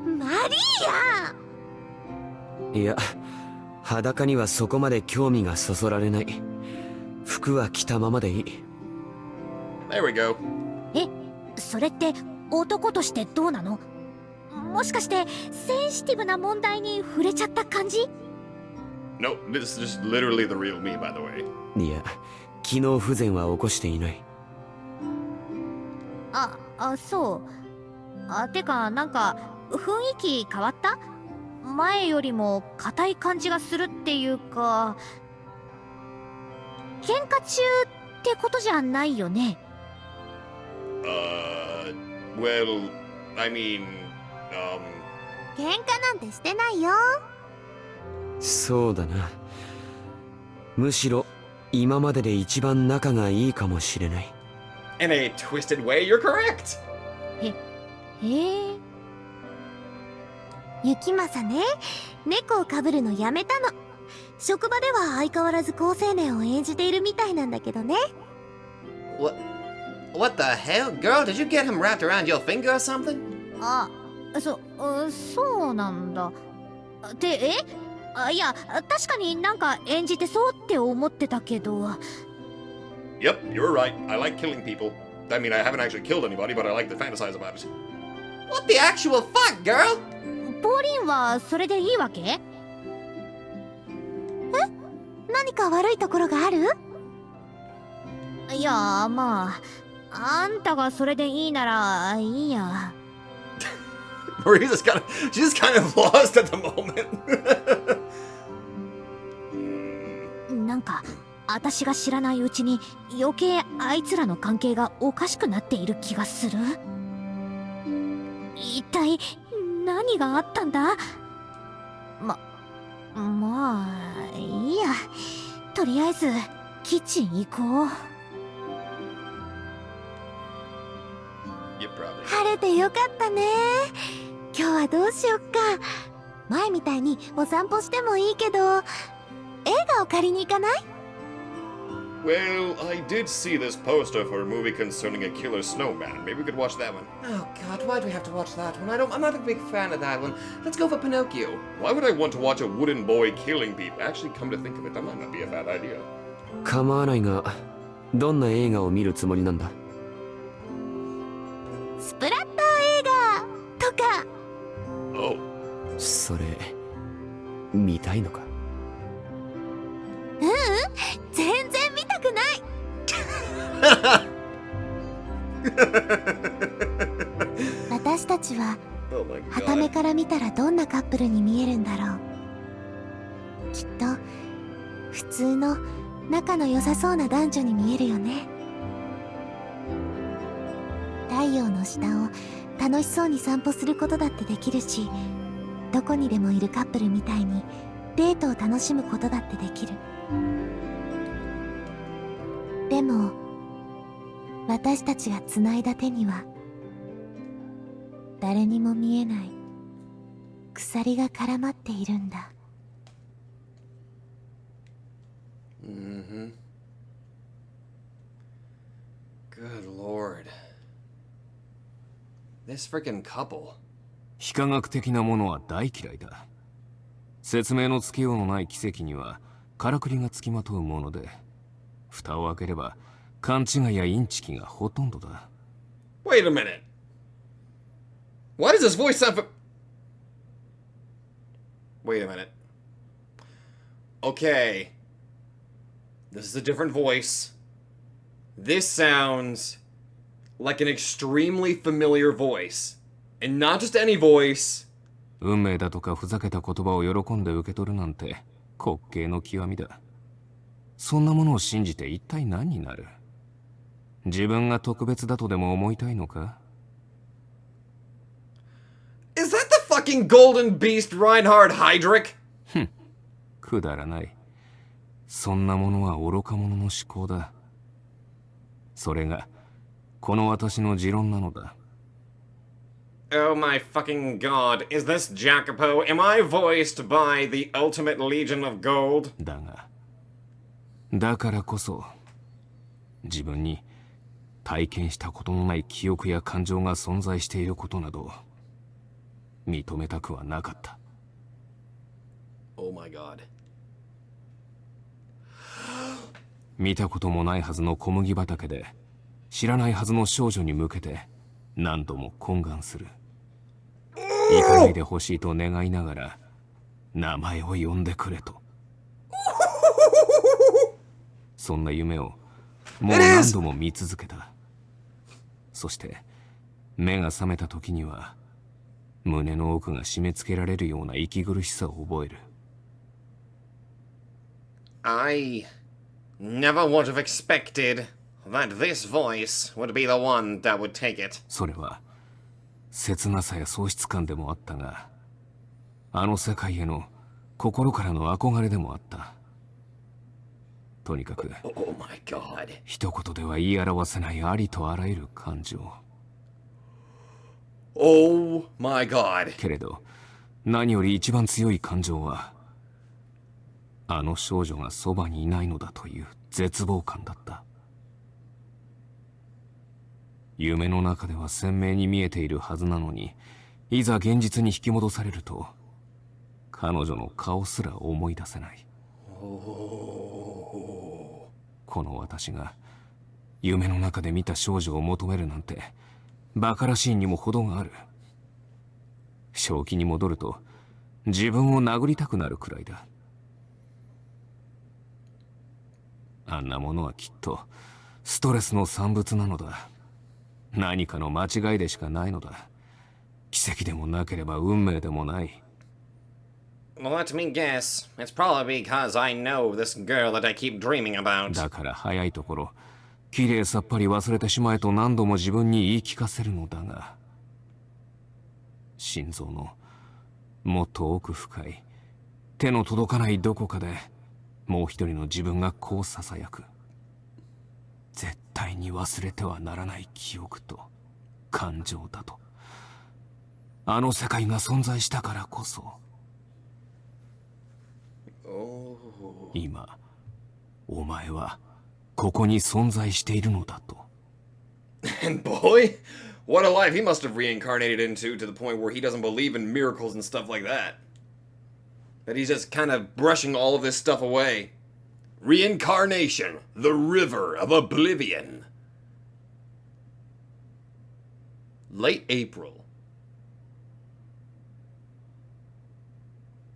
マリア！いや、裸にはそこまで興味がそそられない。服は着たままでいい。There we go. それって男としてどうなの？もしかしてセンシティブな問題に触れちゃった感じ？ No, this is just literally the real me, by the way. いや、機能不全は起こしていない。そう。てかなんか雰囲気変わった？前よりも硬い感じがするっていうか、喧嘩中ってことじゃないよね。Well, I mean, 喧嘩なんてしてないよ。そうだな。むしろ今までで一番仲がいいかもしれない。in a twisted way, you're correct. 雪政ね、猫をかぶるのやめたの。職場では相変わらず好青年を演じているみたいなんだけどね。What the hell? Girl, did you get him wrapped around your finger or something? そうなんだ。いや、確かになんか演じてそうって思ってたけど。Yep, you're right. I like killing people. I mean, I haven't actually killed anybody, but I like to fantasize about it. What the actual fuck, girl? ポーリンはそれでいいわけ？何か悪いところがある？いや、まあ、あんたがそれでいいならいいや。Maria's she's kind of lost at the moment. なんか私が知らないうちに余計あいつらの関係がおかしくなっている気がする。一体何があったんだ？まあいいや。とりあえずキッチン行こう。晴れてよかったね。今日はどうしよっか。前みたいにお散歩してもいいけど、映画を借りに行かない？ Well, I did see this poster for a movie concerning a killer snowman. Maybe we could watch that one. Oh god, why do we have to watch that one? I'm not a big fan of that one. Let's go for Pinocchio. Why would I want to watch a wooden boy killing people? Actually, come to think of it, that might not be a bad idea. 構わないが、どんな映画を見るつもりなんだ？スプラッター映画とか。Oh. それ見たいのか？全然見たくない。私たちは傍目から見たらどんなカップルに見えるんだろう。きっと普通の仲の良さそうな男女に見えるよね。太陽の下を楽しそうに散歩することだってできるし、どこにでもいるカップルみたいにデートを楽しむことだってできる。でも私たちがつないだ手には誰にも見えない鎖が絡まっているんだ。Mm-hmm. Good lord. This freaking couple. 非科学的なものは大嫌いだ。説明のつけようのない奇跡にはからくりがつきまとうもので、蓋を開ければ勘違いやインチキがほとんどだ。Wait a minute. Why does his voice sound Wait a minute. Okay. This is a different voice. This sounds like an extremely familiar voice. And not just any voice. 運命だとかふざけた言葉を喜んで受け取るなんて滑稽の極みだ。そんなものを信じて一体何になる？自分が特別だとでも思いたいのか？ Is that the fucking golden beast Reinhard Heydrich? くだらない。そんなものは愚か者の思考だ。それがこの私の持論なのだ。Oh my fucking god, is this Jacopo? Am I voiced by the ultimate legion of gold? だからこそ自分に体験したことのない記憶や感情が存在していることなど認めたくはなかった。Oh my god. 見たこともないはずの小麦畑で知らないはずの少女に向けて何度も懇願する。行かないでほしいと願いながら名前を呼んでくれと。そんな夢をもう何度も見続けた。そして目が覚めた時には胸の奥が締め付けられるような息苦しさを覚える。I never would have expected that this voice would be the one that would take it. それは切なさや喪失感でもあったが、あの世界への心からの憧れでもあった。とにかく、Oh my god. 一言では言い表せないありとあらゆる感情。Oh my god. けれど、何より一番強い感情は、あの少女がそばにいないのだという絶望感だった。夢の中では鮮明に見えているはずなのに、いざ現実に引き戻されると、彼女の顔すら思い出せない。この私が夢の中で見た少女を求めるなんて、馬鹿らしいにも程がある。正気に戻ると、自分を殴りたくなるくらいだ。あんなものはきっとストレスの産物なのだ。何かの間違いでしかないのだ。奇跡でもなければ運命でもない。Well, let me guess. It's probably because I know this girl that I keep dreaming about. だから早いところ、きれいさっぱり忘れてしまえと何度も自分に言い聞かせるのだが、心臓のもっと奥深い、手の届かないどこかで、もう一人の自分がこう囁く。絶対に忘れてはならない記憶と感情だと。あの世界が存在したからこそ。今、お前はここに存在しているのだと。And boy, what a life he must have reincarnated into to the point where he doesn't believe in miracles and stuff like that. That he's just kind of brushing all of this stuff away. Reincarnation, the river of oblivion. Late April.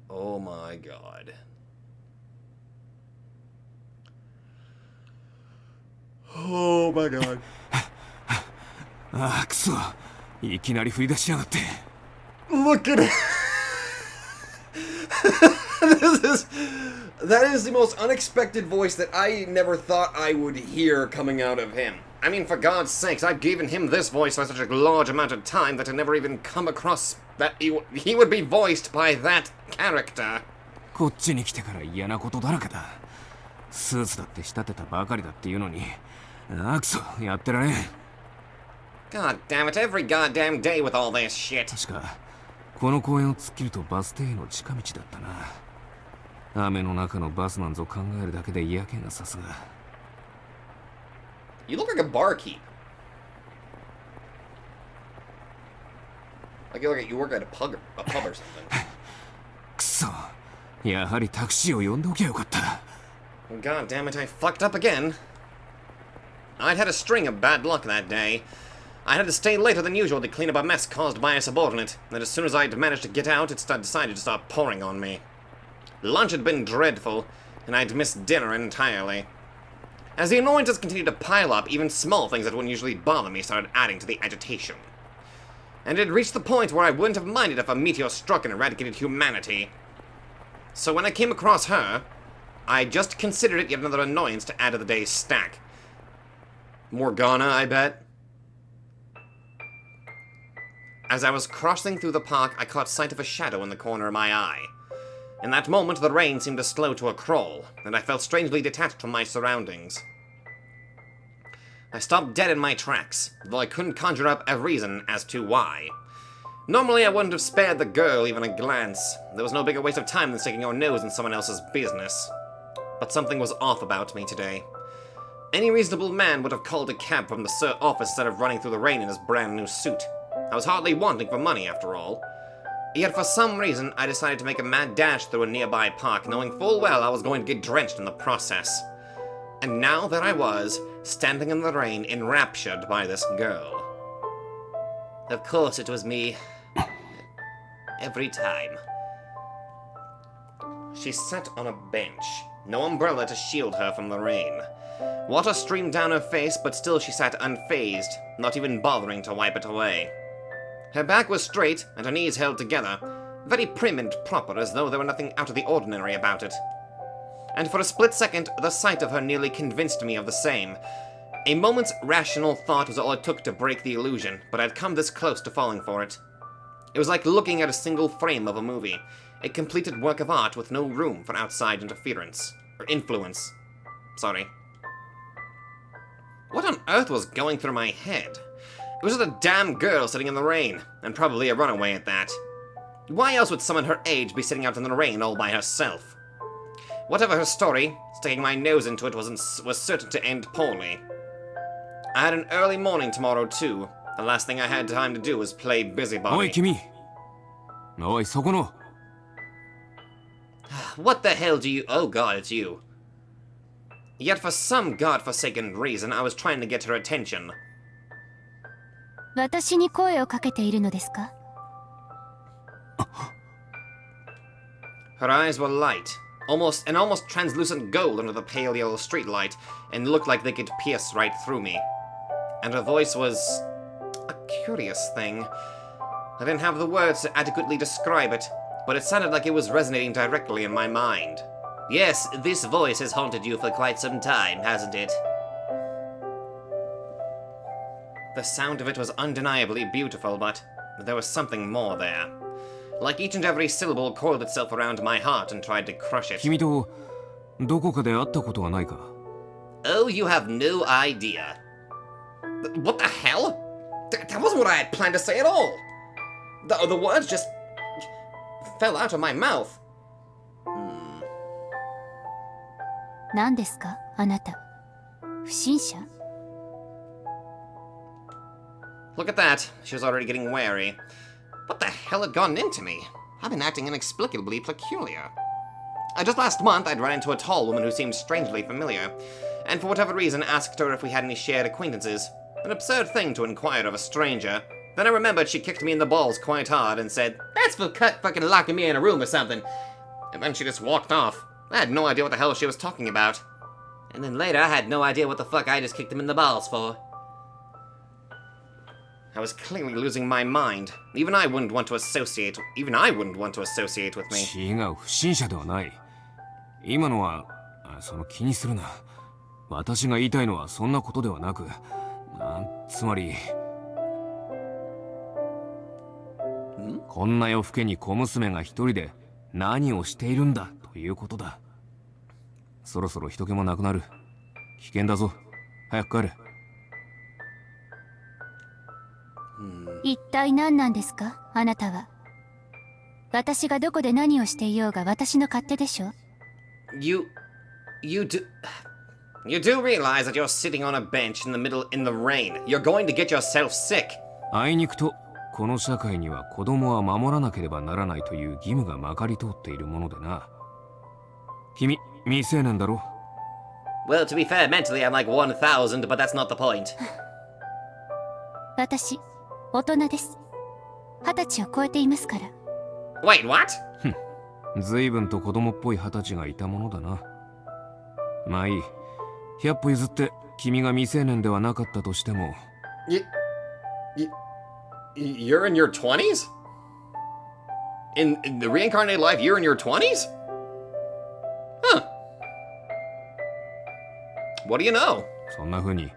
Oh my god. Oh my god. ああ、くそ。いきなり振り出しやがって。Look at it. That is the most unexpected voice that I never thought I would hear coming out of him. I mean, for God's sakes, I've given him this voice for such a large amount of time that I never even come across that he would be voiced by that character. こっちに来てから嫌なことだらけだ。スーツだって仕立てたばかりだっていうのに、ああ、くそ、やってられん。God damn it, every goddamn day with all this shit. 確か、この公園を突っ切るとバス停への近道だったな。雨の中のバスなんぞ考えるだけで嫌気がさすが。You look like a barkeep. Like you work at a pub or something. くそ、やはりタクシーを呼んでおきゃよかった。God damn it, I fucked up again. I'd had a string of bad luck that day. I had to stay later than usual to clean up a mess caused by a subordinate, and as soon as I'd managed to get out, it decided to start pouring on me. Lunch had been dreadful, and I'd missed dinner entirely. As the annoyances continued to pile up, even small things that wouldn't usually bother me started adding to the agitation. And it had reached the point where I wouldn't have minded if a meteor struck and eradicated humanity. So when I came across her, I just considered it yet another annoyance to add to the day's stack. Morgana, I bet? As I was crossing through the park, I caught sight of a shadow in the corner of my eye. In that moment, the rain seemed to slow to a crawl, and I felt strangely detached from my surroundings. I stopped dead in my tracks, though I couldn't conjure up a reason as to why. Normally, I wouldn't have spared the girl even a glance. There was no bigger waste of time than sticking your nose in someone else's business. But something was off about me today. Any reasonable man would have called a cab from the office instead of running through the rain in his brand new suit. I was hardly wanting for money, after all. Yet for some reason, I decided to make a mad dash through a nearby park, knowing full well I was going to get drenched in the process. And now there I was, standing in the rain, enraptured by this girl. Of course it was me. Every time. She sat on a bench, no umbrella to shield her from the rain. Water streamed down her face, but still she sat unfazed, not even bothering to wipe it away. Her back was straight, and her knees held together, very prim and proper, as though there were nothing out of the ordinary about it. And for a split second, the sight of her nearly convinced me of the same. A moment's rational thought was all it took to break the illusion, but I'd come this close to falling for it. It was like looking at a single frame of a movie, a completed work of art with no room for outside interference, or influence. Sorry. What on earth was going through my head? It was just a damn girl sitting in the rain, and probably a runaway at that. Why else would someone her age be sitting out in the rain all by herself? Whatever her story, sticking my nose into it was certain to end poorly. I had an early morning tomorrow too. The last thing I had time to do was play busybody. Oi, Kimi! Oi, Sokono! What the hell do you— oh god, it's you. Yet for some godforsaken reason, I was trying to get her attention. 私に声をかけているのですか? Her eyes were light, almost translucent gold under the pale yellow streetlight, and looked like they could pierce right through me. And her voice was a curious thing. I didn't have the words to adequately describe it, but it sounded like it was resonating directly in my mind. Yes, this voice has haunted you for quite some time, hasn't it? The sound of it was undeniably beautiful, but there was something more there. Like each and every syllable coiled itself around my heart and tried to crush it. 君とどこかで会ったことはないか? Oh, you have no idea. What the hell? That wasn't what I had planned to say at all. The words just fell out of my mouth. 何ですか、あなた。不審者? Look at that. She was already getting wary. What the hell had gone into me? I've been acting inexplicably peculiar. Just last month, I'd run into a tall woman who seemed strangely familiar, and for whatever reason asked her if we had any shared acquaintances. An absurd thing to inquire of a stranger. Then I remembered she kicked me in the balls quite hard and said, "That's for fucking locking me in a room or something." And then she just walked off. I had no idea what the hell she was talking about. And then later, I had no idea what the fuck I just kicked him in the balls for. I was clearly losing my mind. Even I wouldn't want to associate with me. 違う、不審者ではない。今のは、その気にするな。私が言いたいのはそんなことではなく、つまり、こんな夜更けに小娘が一人で何をしているんだということだ。そろそろ人気もなくなる。危険だぞ。早く帰れ。一体何なんですか、あなたは。私がどこで何をしていようが私の勝手でしょ。You do realize that you're sitting on a bench in the rain. You're going to get yourself sick. あいにくと、この社会には子供は守らなければならないという義務がまかり通っているものでな。君、未成年だろ。Well, to be fair, mentally I'm like 1000, but that's not the point. 私、大人です。20歳を超えていますから。Wait, what? 随分と子供っぽい20歳がいたものだな。まあいい。100歩譲って君が未成年ではなかったとしても。You're in your 20s? In the reincarnated life, you're in your 20s? Huh. What do you know? そんな風に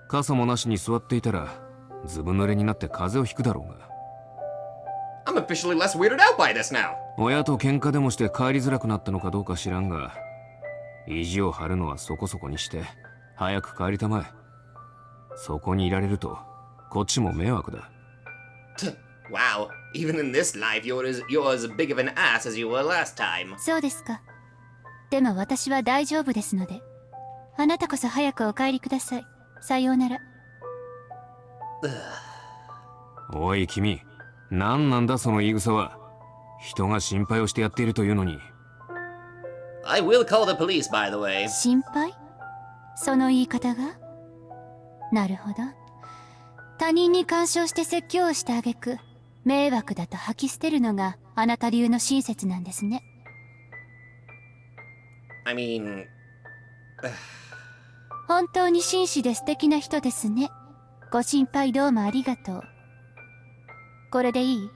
傘もなしに座っていたらずぶ濡れになって風邪をひくだろうが。I'm officially less weirded out by this now. 親と喧嘩でもして帰りづらくなったのかどうか知らんが、意地を張るのはそこそこにして早く帰りたまえ。そこにいられるとこっちも迷惑だ。Wow, even in this life, you're as big of an ass as you were last time. そうですか。でも私は大丈夫ですので。あなたこそ早くお帰りください。さようなら。おい君、何なんだその言い草は。人が心配をしてやっているというのに。I will call the police, by the way. 心配？その言い方が？なるほど。他人に干渉して説教をしてあげく、迷惑だと吐き捨てるのがあなた流の親切なんですね。I mean... 本当に紳士で素敵な人ですね。ご心配どうもありがとう。これでいい？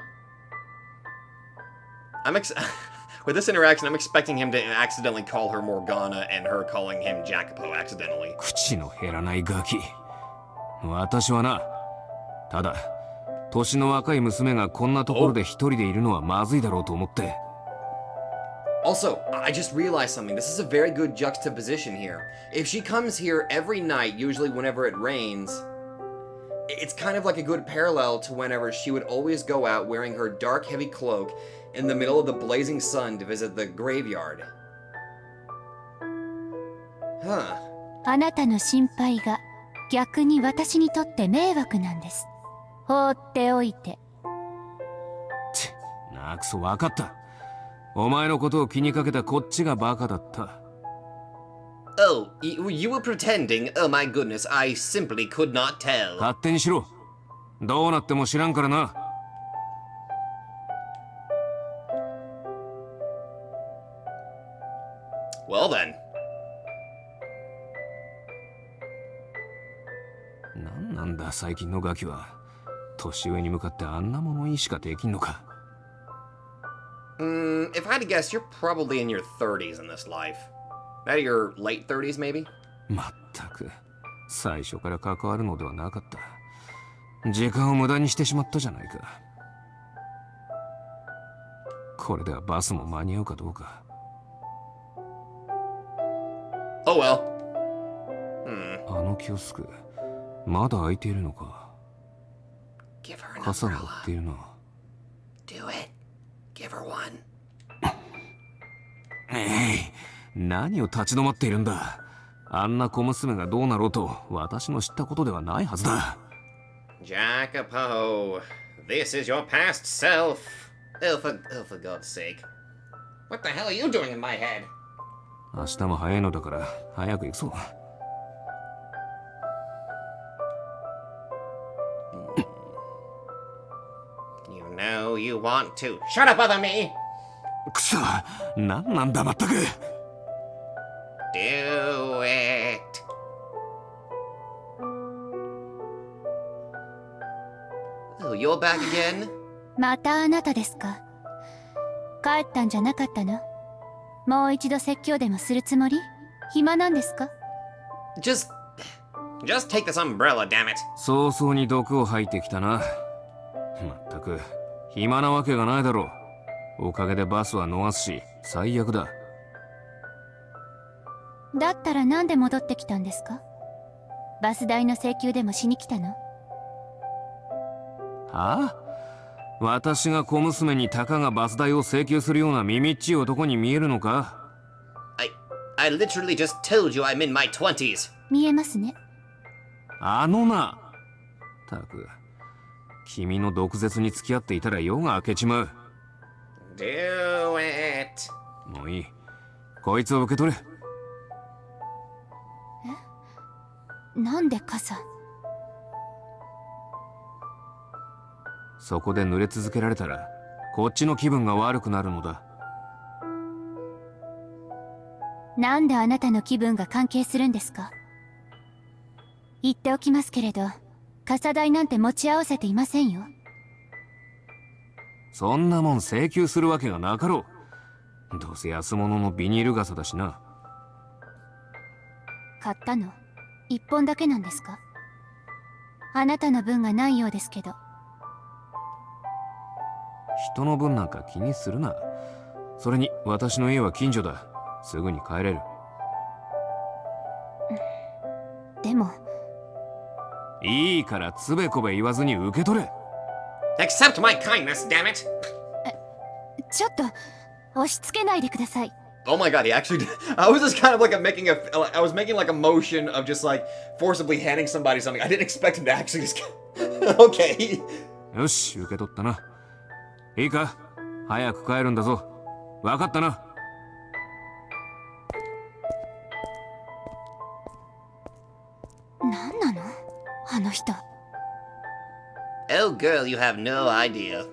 With this interaction, I'm expecting him to accidentally call her Morgana and her calling him Jacopo accidentally. 口の減らないガキ。私はな、ただ年の若い娘がこんなところで一人でいるのはまずいだろうと思って。Also, I just realized something. This is a very good juxtaposition here. If she comes here every night, usually whenever it rains, it's kind of like a good parallel to whenever she would always go out wearing her dark, heavy cloak in the middle of the blazing sun to visit the graveyard. Huh. あなたの心配が逆に私にとって迷惑なんです。放っておいて。なくそ分かった。お前のことを気にかけたこっちがバカだった。Oh, you were pretending? Oh my goodness, I simply could not tell. 勝手にしろ。どうなっても知らんからな。Well then. なんなんだ最近のガキは。年上に向かってあんな物言いしかできんのか。If I had to guess, you're probably in your 30s in this life. Maybe your late 30s, maybe? まったく、最初から関わるのではなかった。時間を無駄にしてしまったじゃないか。これではバスも間に合うかどうか。Oh well. あのキオスク、まだ開いているのか。Give her an 傘が売 umbrella. っているな。Do it. Give her one. 何を立ち止まっているんだ。あんな小娘がどうなろうと私の知ったことではないはずだ。Jacopo, this is your past self. Oh, for God's sake. What the hell are you doing in my head? 明日も早いのだから早く行くぞ。You know you want to. Shut up, other me! くそ、なんなんだまったく。Do it. Oh, you're back again? またあなたですか。帰ったんじゃなかったの？もう一度説教でもするつもり？暇なんですか？ Just take this umbrella, damn it. 早々に毒を吐いてきたな。まったく、暇なわけがないだろう。おかげでバスは逃すし、最悪だ。だったらなんで戻ってきたんですか？バス代の請求でもしに来たの？はあ？私が小娘にたかがバス代を請求するような耳っちい男に見えるのか？ I literally just told you I'm in my 20s. 見えますね。あのな。たく、君の毒舌に付き合っていたら夜が明けちまう。Do it. もういい。こいつを受け取れ。なんで傘？そこで濡れ続けられたらこっちの気分が悪くなるのだ。なんであなたの気分が関係するんですか？言っておきますけれど、傘代なんて持ち合わせていませんよ。そんなもん請求するわけがなかろう。どうせ安物のビニール傘だしな。買ったの一本だけなんですか？あなたの分がないようですけど。人の分なんか気にするな。それに私の家は近所だ。すぐに帰れる。でもいいからつべこべ言わずに受け取れ。 Accept my kindness, damn it! ちょっと押し付けないでください。 Oh my god, he actually I was just kind of like I was making like a motion of just like forcibly handing somebody something. I didn't expect him to actually just Okay. よし、受け取ったな。いいか、早く帰るんだぞ。分かったな。なんなのあの人。 Oh girl, you have no idea.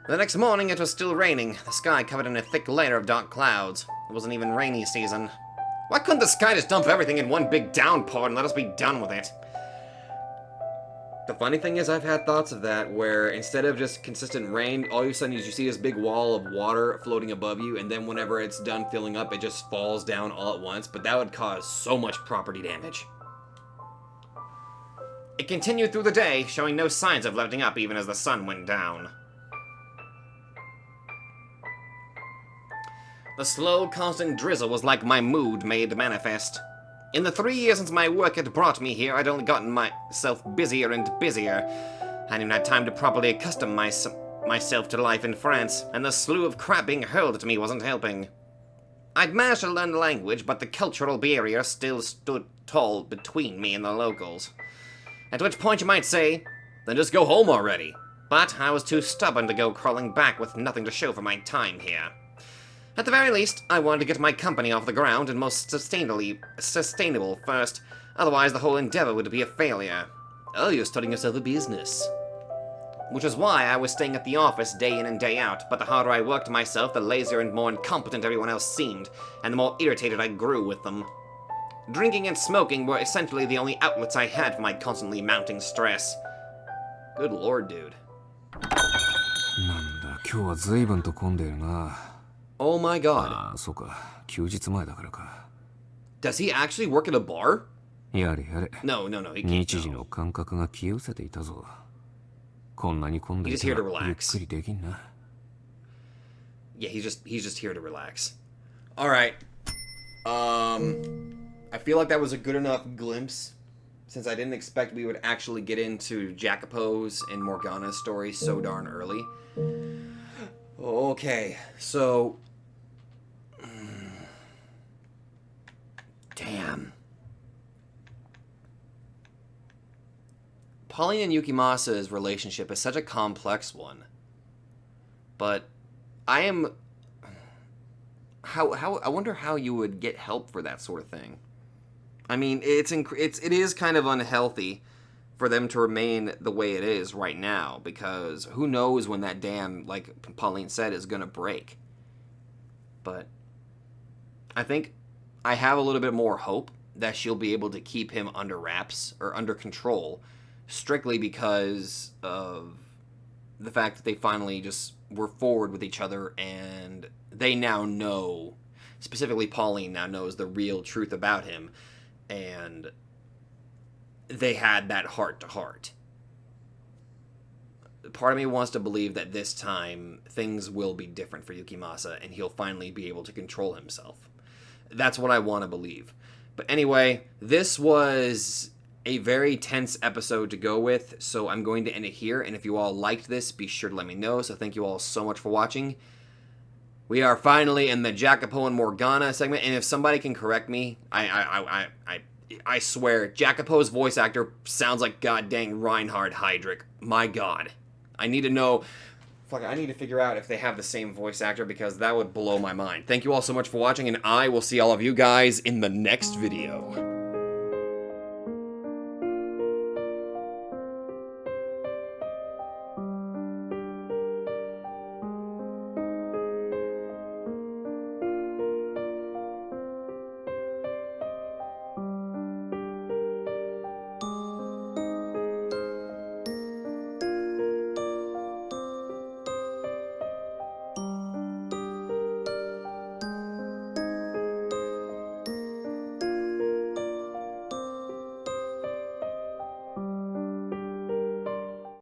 The next morning it was still raining, the sky covered in a thick layer of dark clouds. It wasn't even rainy season. Why couldn't the sky just dump everything in one big downpour and let us be done with it? The funny thing is, I've had thoughts of that, where instead of just consistent rain, all of a sudden you see this big wall of water floating above you, and then whenever it's done filling up, it just falls down all at once, but that would cause so much property damage. It continued through the day, showing no signs of letting up even as the sun went down. The slow, constant drizzle was like my mood made manifest. In the 3 years since my work had brought me here, I'd only gotten myself busier and busier. I hadn't even had time to properly accustom myself to life in France, and the slew of crap being hurled at me wasn't helping. I'd managed to learn the language, but the cultural barrier still stood tall between me and the locals. At which point you might say, then just go home already. But I was too stubborn to go crawling back with nothing to show for my time here. At the very least, I wanted to get my company off the ground and most sustainable first, otherwise the whole endeavor would be a failure. Oh, you're starting yourself a business. Which is why I was staying at the office day in and day out, but the harder I worked myself, the lazier and more incompetent everyone else seemed, and the more irritated I grew with them. Drinking and smoking were essentially the only outlets I had for my constantly mounting stress. Good lord, dude. なんだ、今日は随分と混んでいるな。Oh my god. ああ、そうか。休日前だからか。Does he actually work at a bar? やれやれ。No, he can't. 日時の感覚が消え失せていたぞ。こんなに混んでいたらゆっくりできんな。Yeah, he's just here to relax. All right. I feel like that was a good enough glimpse, since I didn't expect we would actually get into Jacopo's and Morgana's story so darn early. Okay, so... Damn. Pauline and Yukimasa's relationship is such a complex one. But I am... I wonder how you would get help for that sort of thing. I mean, it is kind of unhealthy for them to remain the way it is right now, because who knows when that dam, like Pauline said, is going to break. But I think I have a little bit more hope that she'll be able to keep him under wraps, or under control, strictly because of the fact that they finally just were forward with each other, and they now know, specifically Pauline now knows the real truth about him, and they had that heart-to-heart. Part of me wants to believe that this time things will be different for Yukimasa, and he'll finally be able to control himself. That's what I want to believe. But anyway, this was a very tense episode to go with, so I'm going to end it here, and if you all liked this, be sure to let me know, so thank you all so much for watching. We are finally in the Jacopo and Morgana segment, and if somebody can correct me, I swear, Jacopo's voice actor sounds like goddamn Reinhard Heydrich. My god. I need to know... fuck, I need to figure out if they have the same voice actor, because that would blow my mind. Thank you all so much for watching, and I will see all of you guys in the next video.